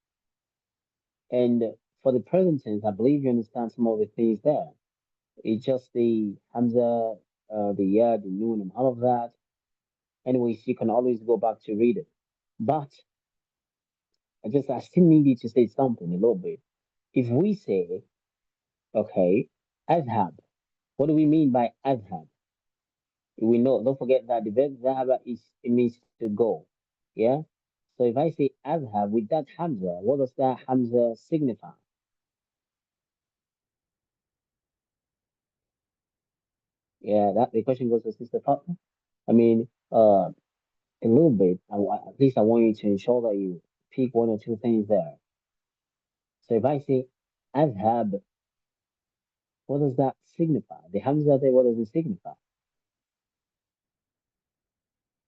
and for the present tense, I believe you understand some of the things there. It's just the Hamza, the yeah, the noon, and all of that. Anyways, you can always go back to read it. But I still need you to say something a little bit. If we say, okay, azhab, what do we mean by azhab? We know, don't forget that the verb zahaba it means to go. Yeah? So if I say azhab with that hamza, what does that hamza signify? Yeah, that the question goes to Sister Fatma. I mean, a little bit. At least I want you to ensure that you pick one or two things there. So if I say azhab, what does that signify? The hamza there, what does it signify?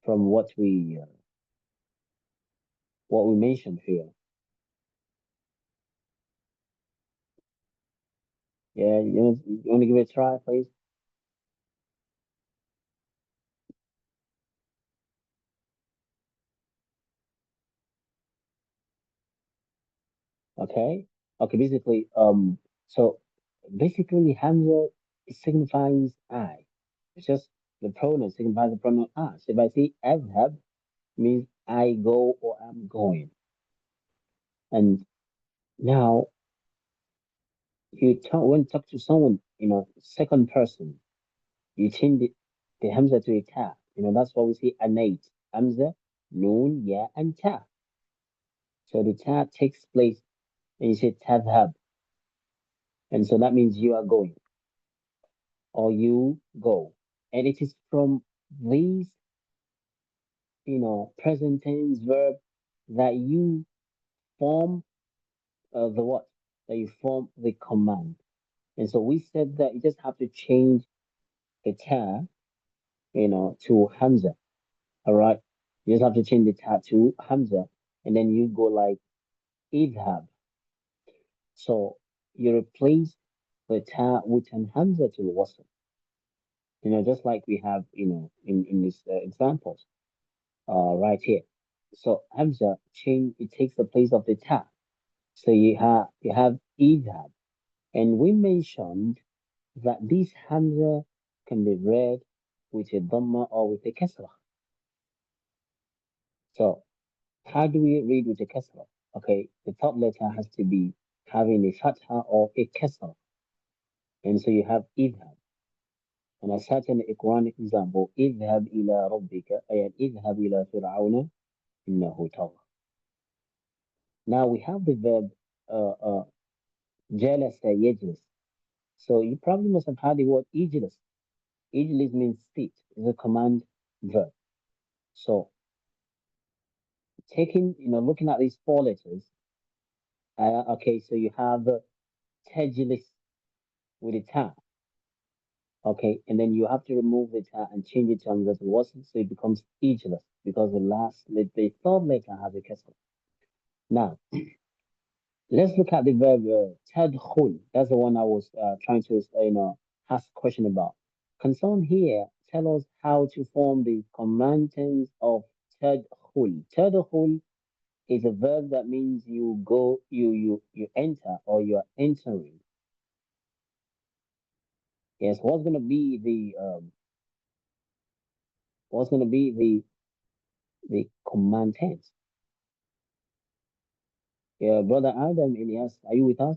From what we mentioned here. Yeah, you want to give it a try, please? Okay. Okay. So basically, hamza signifies I. It's just the pronoun signifies the pronoun I. So if I say azhab, means I go or I'm going. And now when you talk to someone, second person, you change the hamza to a ta. That's why we say anate. Hamza, noon, ya, and ta. So the ta takes place and you say tadhab. And so that means you are going or you go. And it is from these, present tense verb that you form the what? That you form the command. And so we said that you just have to change the ta, to Hamza. All right. You just have to change the ta to Hamza. And then you go like idhab. So you replace the ta with an Hamza to wasl. Just like we have, in these examples, right here. So Hamza change it takes the place of the ta. So you have idhab, and we mentioned that this Hamza can be read with a dhamma or with a kasra. So how do we read with a kasra? Okay, the top letter has to be having a fatha or a kasra, and so you have idhab. And I cite an Quranic example, idhab ila rabbika, and idhab ila fir'auna innahu tagha. Now we have the verb jalasa yajlis. So you probably must have heard the word ijlis. Ijlis means sit. It's a command verb. So looking at these four letters, okay, so you have tajlis with a ta, okay, and then you have to remove the ta and change it to another wasl, so it becomes ijlis because the third letter has a kasra. Now, let's look at the verb tadkhul. That's the one I was trying to ask a question about. Can someone here tell us how to form the command tense of tadkhul? Tadkhul is a verb that means you go, you enter or you are entering. Yes, what's gonna be the command tense? Yeah, brother Adam, Elias, are you with us?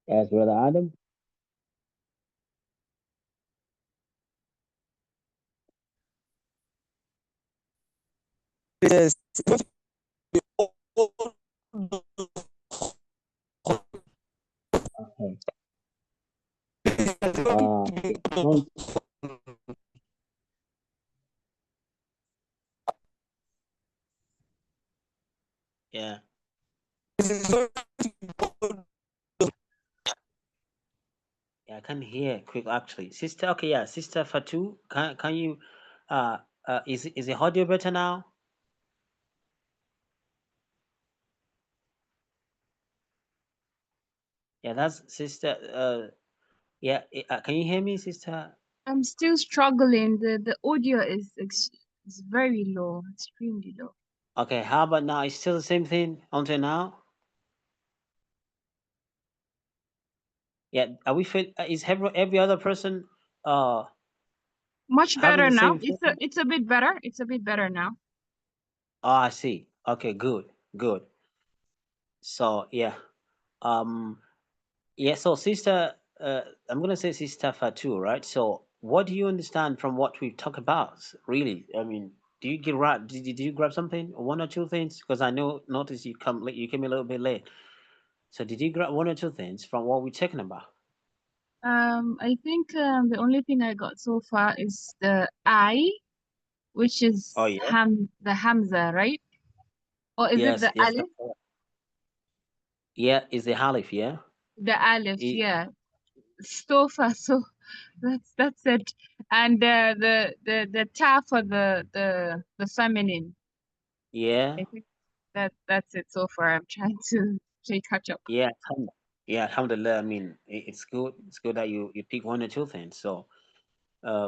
Yes, brother Adam. Yes. Okay. It sounds. Yeah. Yeah, I can hear quick actually. Sister, okay, yeah, Sister Fatu, can you uh is the audio better now? Yeah, that's Sister yeah, can you hear me, Sister? I'm still struggling. The audio is very low, extremely low. Okay, how about now? It's still the same thing until now? Yeah, are we feel is every other person uh Much having better the now. same thing? It's a bit better. It's a bit better now. Oh, I see. Okay, good, good. So yeah. Um Yeah, so sister, I'm gonna say sister Fatu, right? So, what do you understand from what we talk about? Really, I mean, do you get right? Did you grab something, one or two things? Because I know, notice you come late. You came a little bit late. So, did you grab one or two things from what we're talking about? I think the only thing I got so far is the I, which Oh is yeah, the Hamza, right? Or is it yes, the yes, that's Alif? correct. Yeah, is the halif? Yeah, The Alif, it, yeah. So far, so that's it. And the Ta for the feminine. yeah, I think that's it so far. I'm trying to play catch up. yeah, yeah. Alhamdulillah. I mean, it's good. It's good that you pick one or two things. So.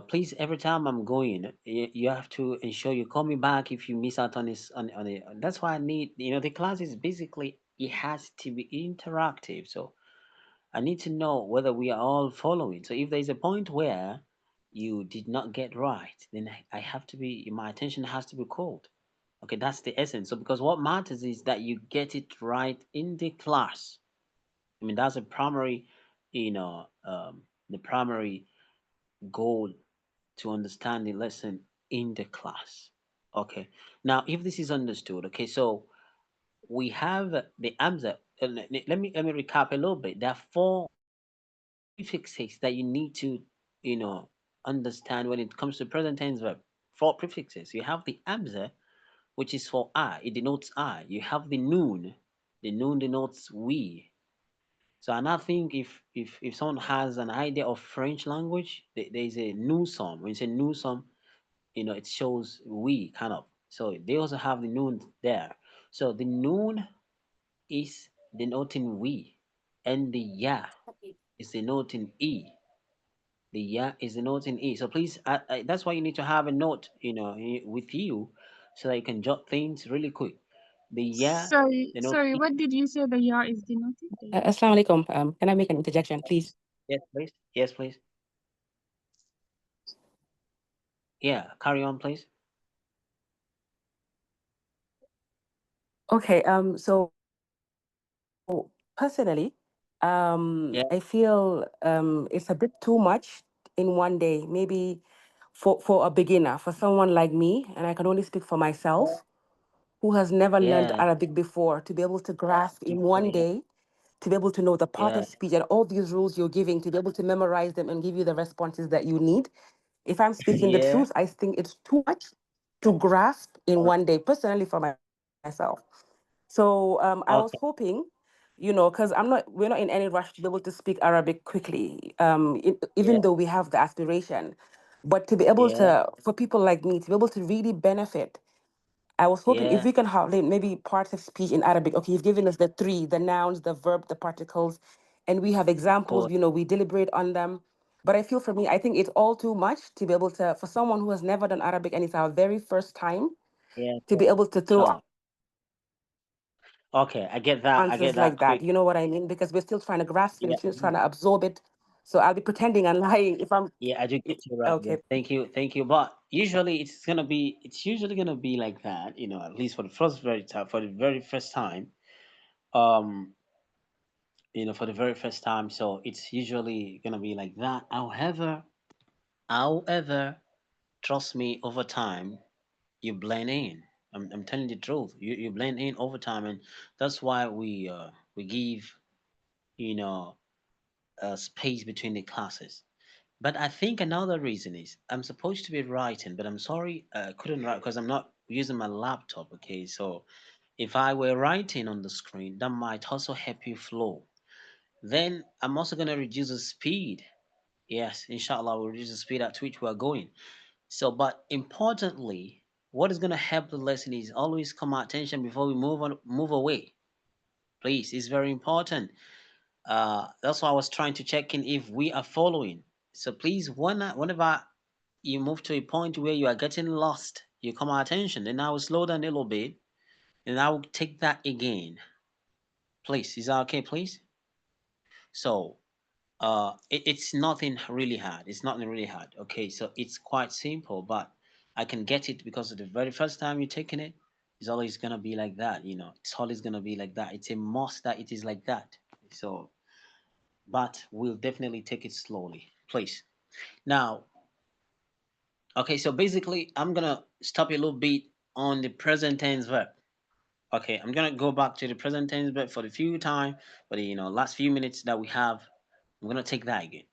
Please, every time I'm going, you have to ensure you call me back if you miss out on this. On it. That's why I need, the class is basically, it has to be interactive. So I need to know whether we are all following. So if there's a point where you did not get right, then I have to be, my attention has to be called. Okay, that's the essence. So because what matters is that you get it right in the class. I mean, that's a primary, the primary goal to understand the lesson in the class. Okay. Now, if this is understood, okay, so we have the answer. Let me recap a little bit. There are four prefixes that you need to, you know, understand when it comes to present tense verb. Four prefixes. You have the answer, which is for I. It denotes I. You have the noon. The noon denotes we. So and I think if someone has an idea of French language, there is a nous sommes. When you say nous sommes, it shows we kind of. So they also have the noon there. So the noon is denoting we, and the ya is denoting e. The ya is denoting e. So please, that's why you need to have a note, with you, so that you can jot things really quick. The ya denotes Sorry, e. what did you say the yar is denoted? The yar? Assalamu alaikum. Can I make an interjection, please? Yes, please. Yes, please. Yeah, carry on, please. Okay. So personally, Yeah, I feel it's a bit too much in one day. Maybe for a beginner, for someone like me, and I can only speak for myself, who has never learned yeah, Arabic before, to be able to grasp in one okay, day, to be able to know the part yeah, of speech and all these rules you're giving, to be able to memorize them and give you the responses that you need. If I'm speaking the yeah, truth, I think it's too much to grasp in one day, personally for myself. So I was okay, hoping, because we're not in any rush to be able to speak Arabic quickly, yeah, even though we have the aspiration, but to be able yeah, to, for people like me, to be able to really benefit. I was hoping if yeah, we can have like, maybe parts of speech in Arabic. Okay, you've given us the three, the nouns, the verb, the particles, and we have of examples, course, we deliberate on them. But I feel for me, I think it's all too much to be able to, for someone who has never done Arabic and it's our very first time, yeah, to be able to throw sure. Okay, I get that. I get answers that like that. quick. You know what I mean? Because we're still trying to grasp it, Yeah, we're still trying to absorb it. So I'll be pretending and lying if I'm Yeah, I do get you right. Yeah, okay. thank you. But usually it's usually gonna be like that, at least for the very first time. Um, for the very first time. So it's usually gonna be like that. However, trust me, over time you blend in. I'm telling the truth. You blend in over time, and that's why we give you know space between the classes. But I think another reason is I'm supposed to be writing, but I'm sorry I couldn't write because I'm not using my laptop. Okay, so if I were writing on the screen, that might also help you flow. Then I'm also gonna reduce the speed. Yes, inshallah, we'll reduce the speed at which we are going. So, but importantly, what is gonna help the lesson is always come our attention before we move away. Please, it's very important. That's why I was trying to check in if we are following. So please, whenever you move to a point where you are getting lost, you come our attention. Then I will slow down a little bit, and I will take that again. Please, is that okay, please? So, it's nothing really hard. It's nothing really hard. Okay, so it's quite simple, but I can get it because of the very first time you're taking it. It's always gonna be like that. It's always gonna be like that. It's a must that it is like that. So, but we'll definitely take it slowly, please. Now, okay, so basically, I'm gonna stop a little bit on the present tense verb. Okay, I'm gonna go back to the present tense verb for the few time, for the last few minutes that we have. I'm gonna take that again.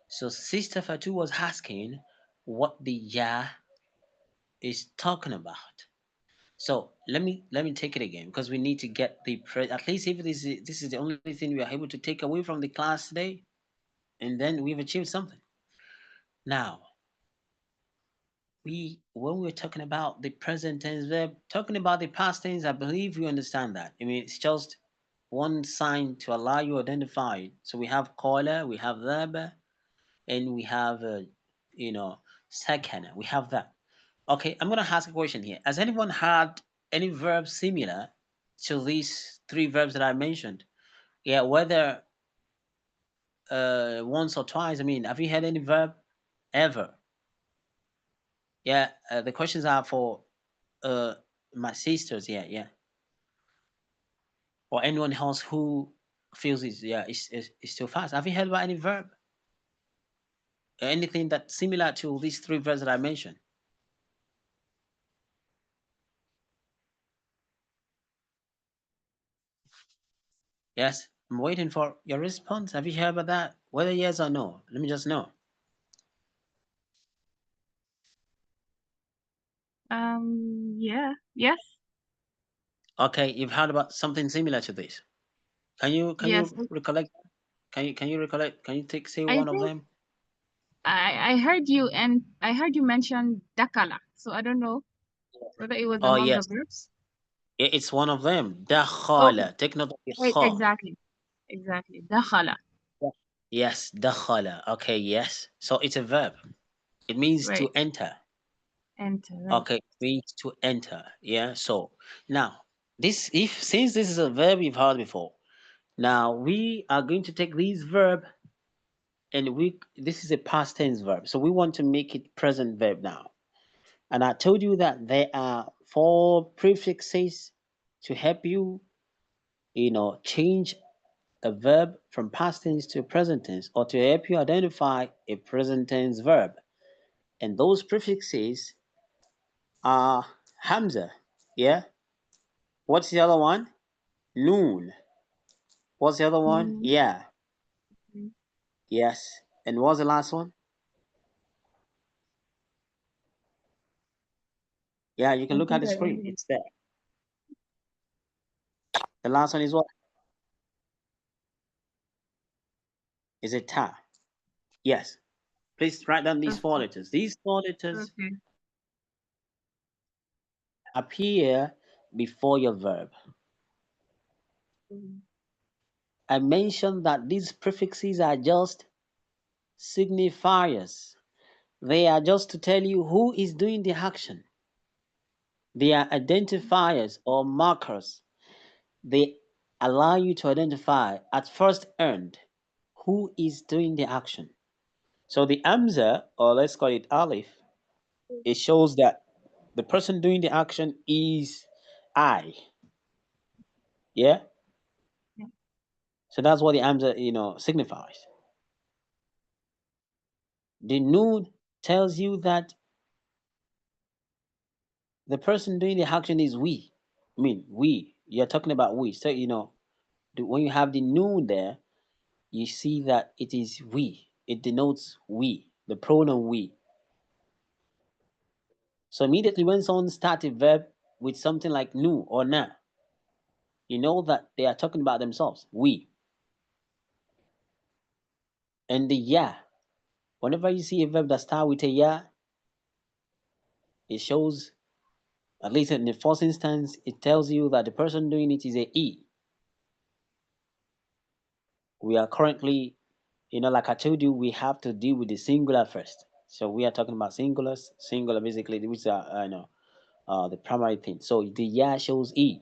So Sister Fatu was asking what the ya is talking about. So let me take it again because we need to get at least if this is the only thing we are able to take away from the class today, and then we've achieved something. Now when we're talking about the present tense verb, talking about the past tense, I believe we understand that. I mean, it's just one sign to allow you to identify it. So we have caller, we have verb, and we have second. We have that. Okay, I'm gonna ask a question here. Has anyone had any verb similar to these three verbs that I mentioned? Yeah, whether once or twice. I mean, have you had any verb ever? Yeah, the questions are for uh my sisters. Yeah, yeah, or anyone else who feels is too fast. Have you heard about any verb? Anything that's similar to these three verbs that I mentioned? Yes, I'm waiting for your response. Have you heard about that? Whether yes or no. Let me just know. Yeah. Yes. Okay, you've heard about something similar to this. Can Yes. you recollect? Can you recollect? Can you say I one of think them? I heard you, and I heard you mention dakala. So I don't know whether it was Oh among the yes, verbs. it's one of them. Okay. Dakhala. Take note of the kha. Exactly. Exactly. Dakala. Yes, dakhala. Okay, yes. So it's a verb. It means to Right. enter. Enter. Right. Okay, means to enter. Yeah. So now this if since this is a verb you've heard before, now we are going to take this verb and this is a past tense verb. So we want to make it present verb now. And I told you that there are four prefixes to help you, change a verb from past tense to present tense or to help you identify a present tense verb. And those prefixes are Hamza. Yeah. What's the other one? Noon. What's the other one? Mm, Yeah. mm. Yes. And what's the last one? Yeah, you can I look at think the I screen. only. It's there. The last one is what? Is it ta? Yes. Please write down these four Okay. letters. These four letters Okay. appear before your verb. Mm. I mentioned that these prefixes are just signifiers. They are just to tell you who is doing the action. They are identifiers or markers. They allow you to identify at first earned who is doing the action. So the amza, or let's call it alif, it shows that the person doing the action is I. Yeah. Yeah. So that's what the amza, signifies. The noon tells you that the person doing the action is we. I mean, we. You're talking about we. So when you have the noon there, you see that it is we. It denotes we, the pronoun we. So immediately when someone starts a verb with something like nu or na, you know that they are talking about themselves, we. And the ya, whenever you see a verb that starts with a ya, it shows, at least in the first instance, it tells you that the person doing it is a e. We are currently, like I told you, we have to deal with the singular first. So we are talking about singulars, singular basically, which are the primary thing. So the ya shows e.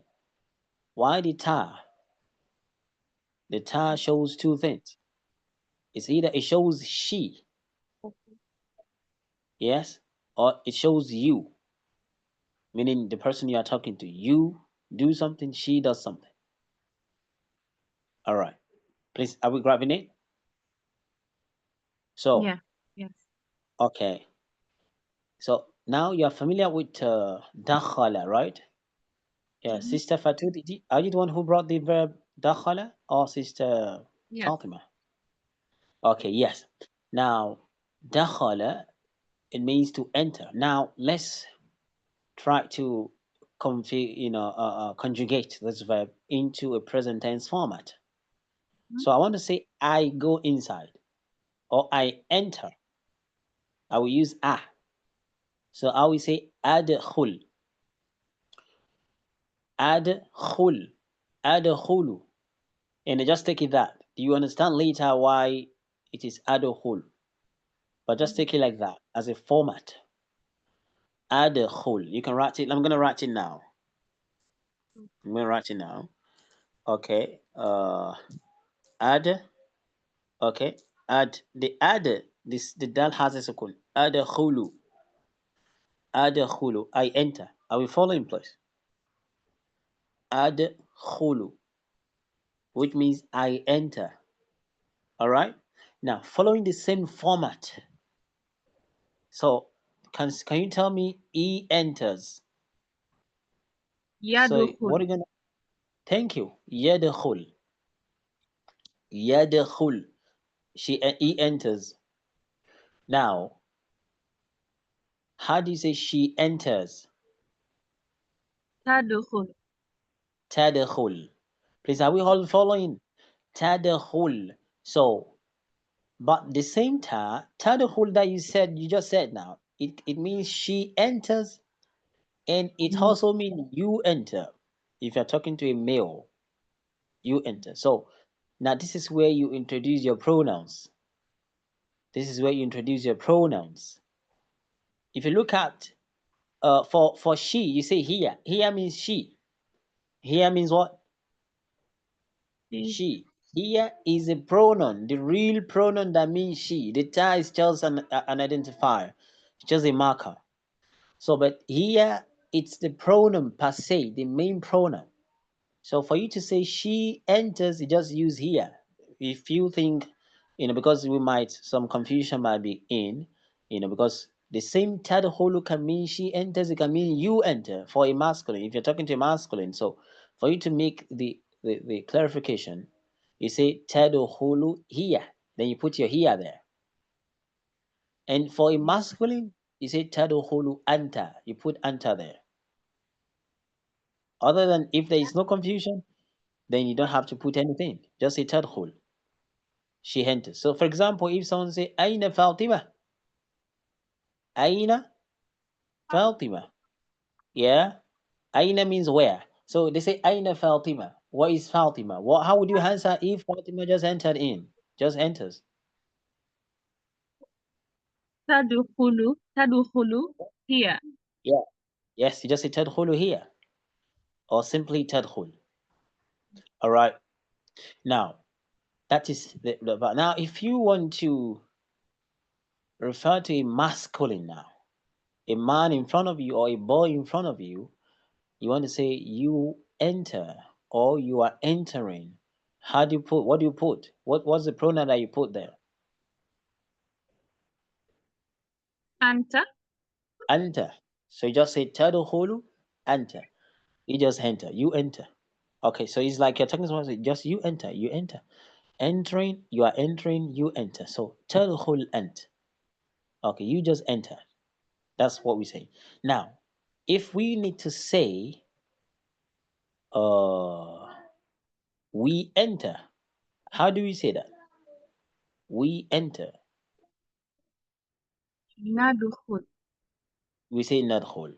Why the ta? The ta shows two things. It's either it shows she, yes, or it shows you, meaning the person you are talking to. You do something, she does something. All right. Please, are we grabbing it? So, Yeah. Yes. okay. So now you're familiar with dakhala, right? Yeah, Mhm. Sister Fatou, are you the one who brought the verb dakhala or Sister Yes. Fatima? Okay, yes. Now, dakhala, it means to enter. Now, let's try to conjugate this verb into a present tense format. Mhm. So I want to say I go inside or I enter. I will use a. So I will say adkhul, adkhul, adkhulu. And I just take it that. Do you understand later why it is adkhul? But just take it like that as a format. Adkhul. You can write it. I'm gonna write it now. I'm gonna write it now. Okay. Ad. Okay. Add. This the dal has a sukun. Adkhulu. Adkhulu. I enter. I will follow in place. Adkhulu, which means I enter. All right. Now, following the same format. So, can you tell me he enters? So, Yadkhul. what are you gonna? Thank you. Yadkhul. Yadkhul. He enters. Now, how do you say she enters? Tadkhul. Tadkhul. Please, are we all following? Tadkhul. So, but the same tadkhul that you just said now, it means she enters, and it also means you enter. If you're talking to a male, you enter. So now this is where you introduce your pronouns. This is where you introduce your pronouns. If you look at for she, you say here. Here means she. Here means what? She. She. Here is a pronoun, the real pronoun that means she. The ta is just an identifier, it's just a marker. So, but here it's the pronoun per se, the main pronoun. So for you to say she enters, you just use here. If you think, because some confusion might be because the same tadholu can mean she enters, it can mean you enter for a masculine, if you're talking to a masculine. So for you to make the clarification, you say tadholu here, then you put your here there. And for a masculine, you say tadholu anta, you put anta there. Other than if there is no confusion, then you don't have to put anything. Just say tadkhul. She enters. So for example, if someone say Aina Fatima, Aina Fatima. Yeah. Aina means where. So they say Aina Fatima. What is Fatima? How would you answer if Fatima just entered in? Just enters. Tadkhulu. Tadkhulu. Here. Yeah. Yes, you just say tadkhulu here. Or simply tadkhul. Alright. Now, That is the verb. Now, if you want to refer to a masculine now, a man in front of you or a boy in front of you, you want to say you enter or you are entering. How do you put? What do you put? What's the pronoun that you put there? Anta. Enter. So you just say tadkhulu, enter. You just enter. You enter. Okay, so it's like you're talking to someone. Just you enter. You enter. Entering. You are entering. You enter. So tadkhul ant. Okay, you just enter. That's what we say. Now, if we need to say, uh, we enter. How do we say that? We enter. Nadkhul. We say nadkhul.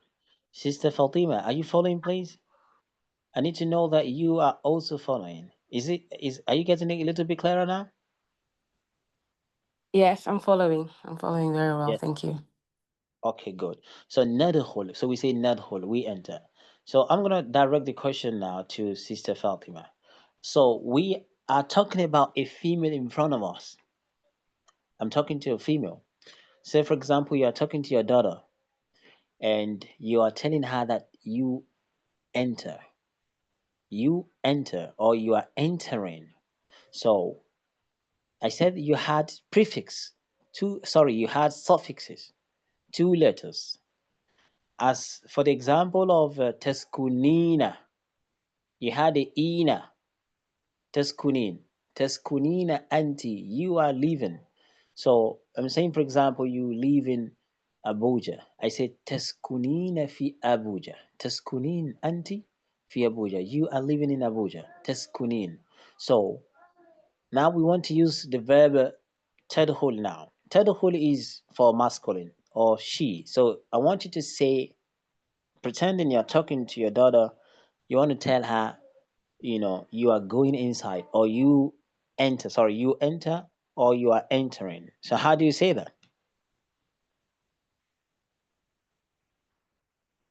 Sister Fatima, are you following, please? I need to know that you are also following. Are you getting it a little bit clearer now? Yes, I'm following. I'm following very well. Yes. Thank you. Okay, good. So nadkhul. So we say nadkhul, we enter. So I'm gonna direct the question now to Sister Fatima. So we are talking about a female in front of us. I'm talking to a female. Say, for example, you are talking to your daughter and you are telling her that enter, you enter, or you are entering. So I said you had you had suffixes, two letters. As for the example of teskunina, you had the ina, teskunin, teskunina anti, you are leaving. So I'm saying, for example, you live in Abuja. I say teskunina fi Abuja. Teskunin anti fi Abuja. You are living in Abuja. Teskunin. So now we want to use the verb tadkhul now. Tadkhul is for masculine or she. So I want you to say, pretending you're talking to your daughter, you want to tell her, you are going inside or you enter or you are entering. So how do you say that?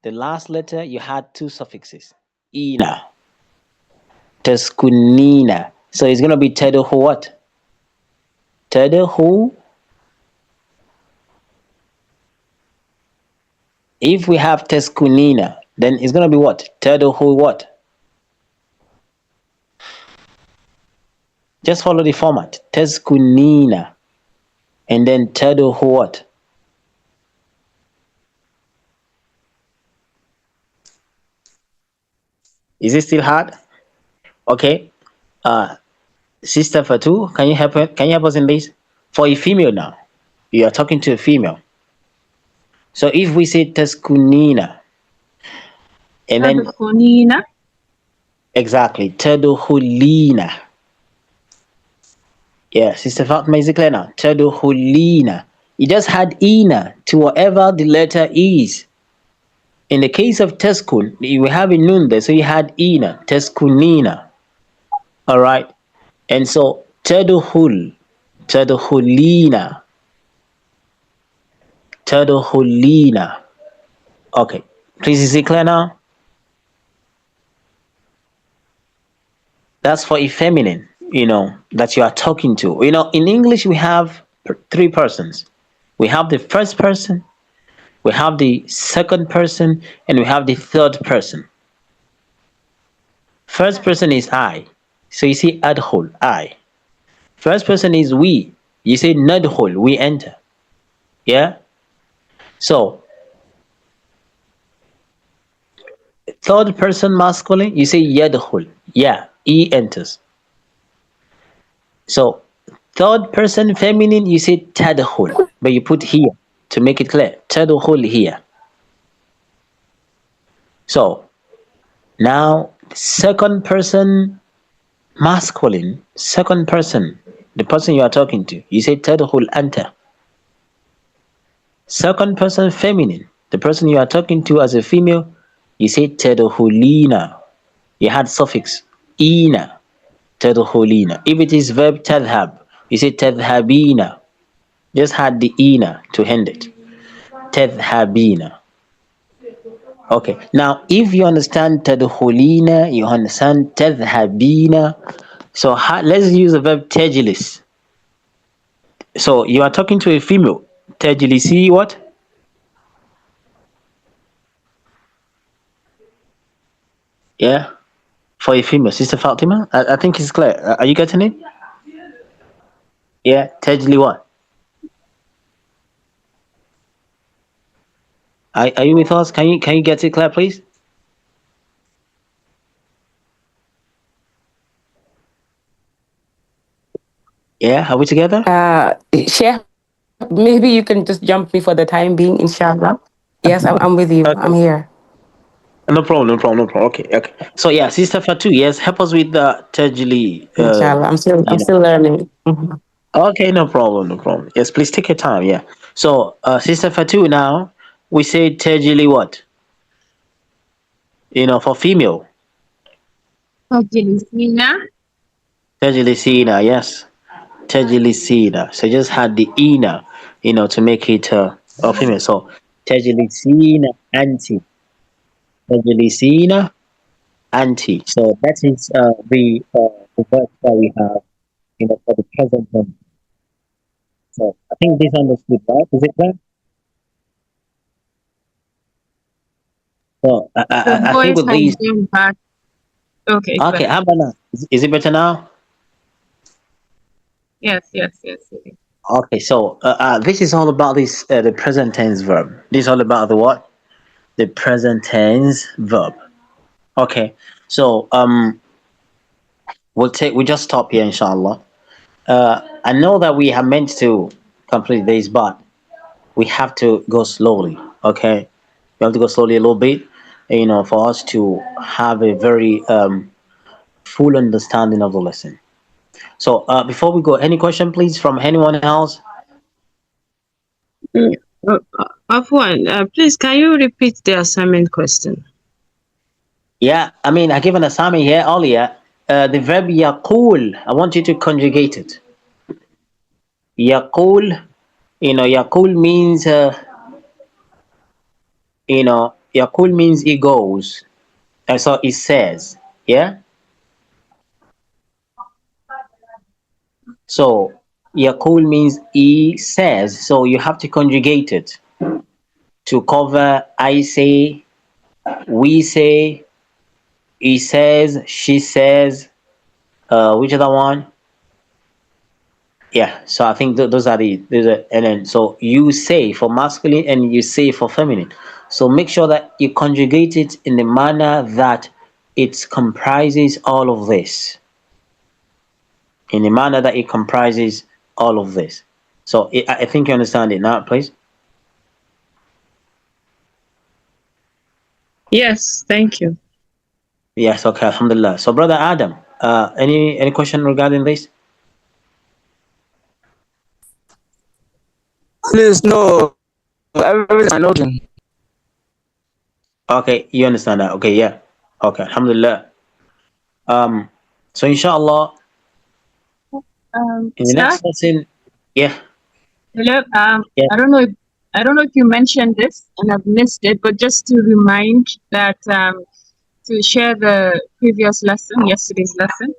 The last letter, you had two suffixes. Ina. Teskunina. So it's going to be tadkhu what? Tadkhu. If we have teskunina, then it's going to be what? Tadkhu what? Just follow the format. Teskunina. And then tadkhu what? Is it still hard? Okay. Sister Fatu, can you help us in this? For a female now. You are talking to a female. So if we say teskunina, and then Tadkhulina. exactly, tadkhulina. Yeah, Sister Fatima, is it clear now? Tadkhulina. You just had ina to whatever the letter is. In the case of teskun, you have a noun there, so you had ina, teskunina. All right, and so tadkhulina, tadkhulina. Okay, please, is it clear now? That's for a feminine, that you are talking to. In English, we have three persons. We have the first person, we have the second person, and we have the third person. First person is I. So you say adhul, I. First person is we. You say nadhul, we enter. Yeah? So, third person masculine, you say yadhul. Yeah, he enters. So, third person feminine, you say tadkhul, but you put here to make it clear. Tadkhul here. So, now second person masculine, second person, the person you are talking to, you say tadkhul anta. Second person feminine, the person you are talking to as a female, you say tadkhulina. You had suffix ina, tadkhulina. If it is verb tadhab, you say tadhabina. Just had the ina to end it. Tadhabina. Okay. Now, if you understand tadkhulina, you understand tadhabina. So let's use the verb tejilis. So you are talking to a female. Tejilisi what? Yeah, for a female. Sister Fatima? I think it's clear. Are you getting it? Yeah, tejili what? Are you with us? Can you get it clear, please? Yeah, are we together? Sheikh, maybe you can just jump me for the time being, inshallah. Yes, I'm with you. Okay. I'm here. No problem, no problem, no problem. Okay, okay. So yeah, Sister Fatu, yes, help us with the tejili. Inshallah. I'm You know. still learning. Mhm. Okay, no problem, no problem. Yes, please take your time. Yeah. So, Sister Fatu, now we say tejili what? For female. Fajilisina. Tejilisina, yes. Tejilisina. So just had the ina, to make it female. So Tejilisina anti. Tejilisina anti. So that is the verb that we have, for the present tense. So I think this understood, right? Is it right? So The I think voice with has these, gone back. Okay, okay, clear. how about now? Is it better now? Yes, yes, yes. Yes. Okay, so this is all about this the present tense verb. This is all about the what? The present tense verb. Okay, so we just stop here, inshallah. I know that we have meant to complete this, but we have to go slowly. Okay, we have to go slowly a little bit, for us to have a very full understanding of the lesson. So before we go, any question, please, from anyone else? Mm, Afwan, please, can you repeat the assignment question? Yeah, I mean, I gave an assignment here earlier. The verb yaqul, I want you to conjugate it. Yaqul, yaqul means, yaqul means he goes. So it says, yeah? So yaqul means he says. So you have to conjugate it to cover I say, we say, he says, she says, which other one? Yeah, so I think and then so you say for masculine and you say for feminine. So make sure that you conjugate it in the manner that it comprises all of this. In the manner that it comprises all of this. So I think you understand it now, please. Yes, thank you. Yes, okay, alhamdulillah. So brother Adam, any question regarding this? Please, no. Everything I know. Okay, you understand that. Okay, yeah. Okay, alhamdulillah. Um so inshallah in the Sir, next lesson, yeah, hello. yeah. I don't know if you mentioned this and I've missed it, but just to remind that to share the previous lesson, yesterday's lesson,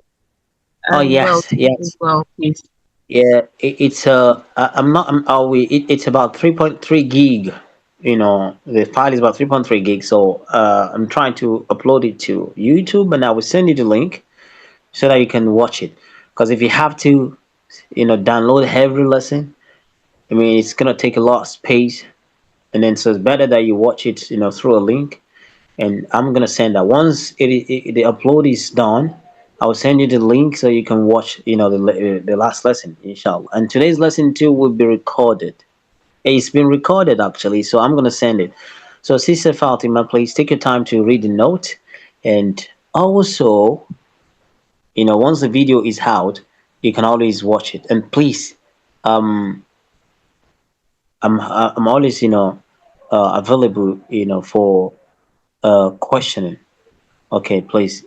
Oh as well, yes, yes. please. Yeah, it's I'm not it's about 3.3 gig. The file is about 3.3 gig. So I'm trying to upload it to YouTube, and I will send you the link so that you can watch it. Because if you have to, download every lesson, I mean it's gonna take a lot of space, and then so it's better that you watch it, through a link. And I'm gonna send that once the upload is done. I will send you the link so you can watch, the last lesson, inshallah. And today's lesson too will be recorded. It's been recorded actually, so I'm gonna send it. So, Sister Fatima, please take your time to read the note, and also, once the video is out, you can always watch it. And please, um, I'm always, available, for questioning. Okay, please.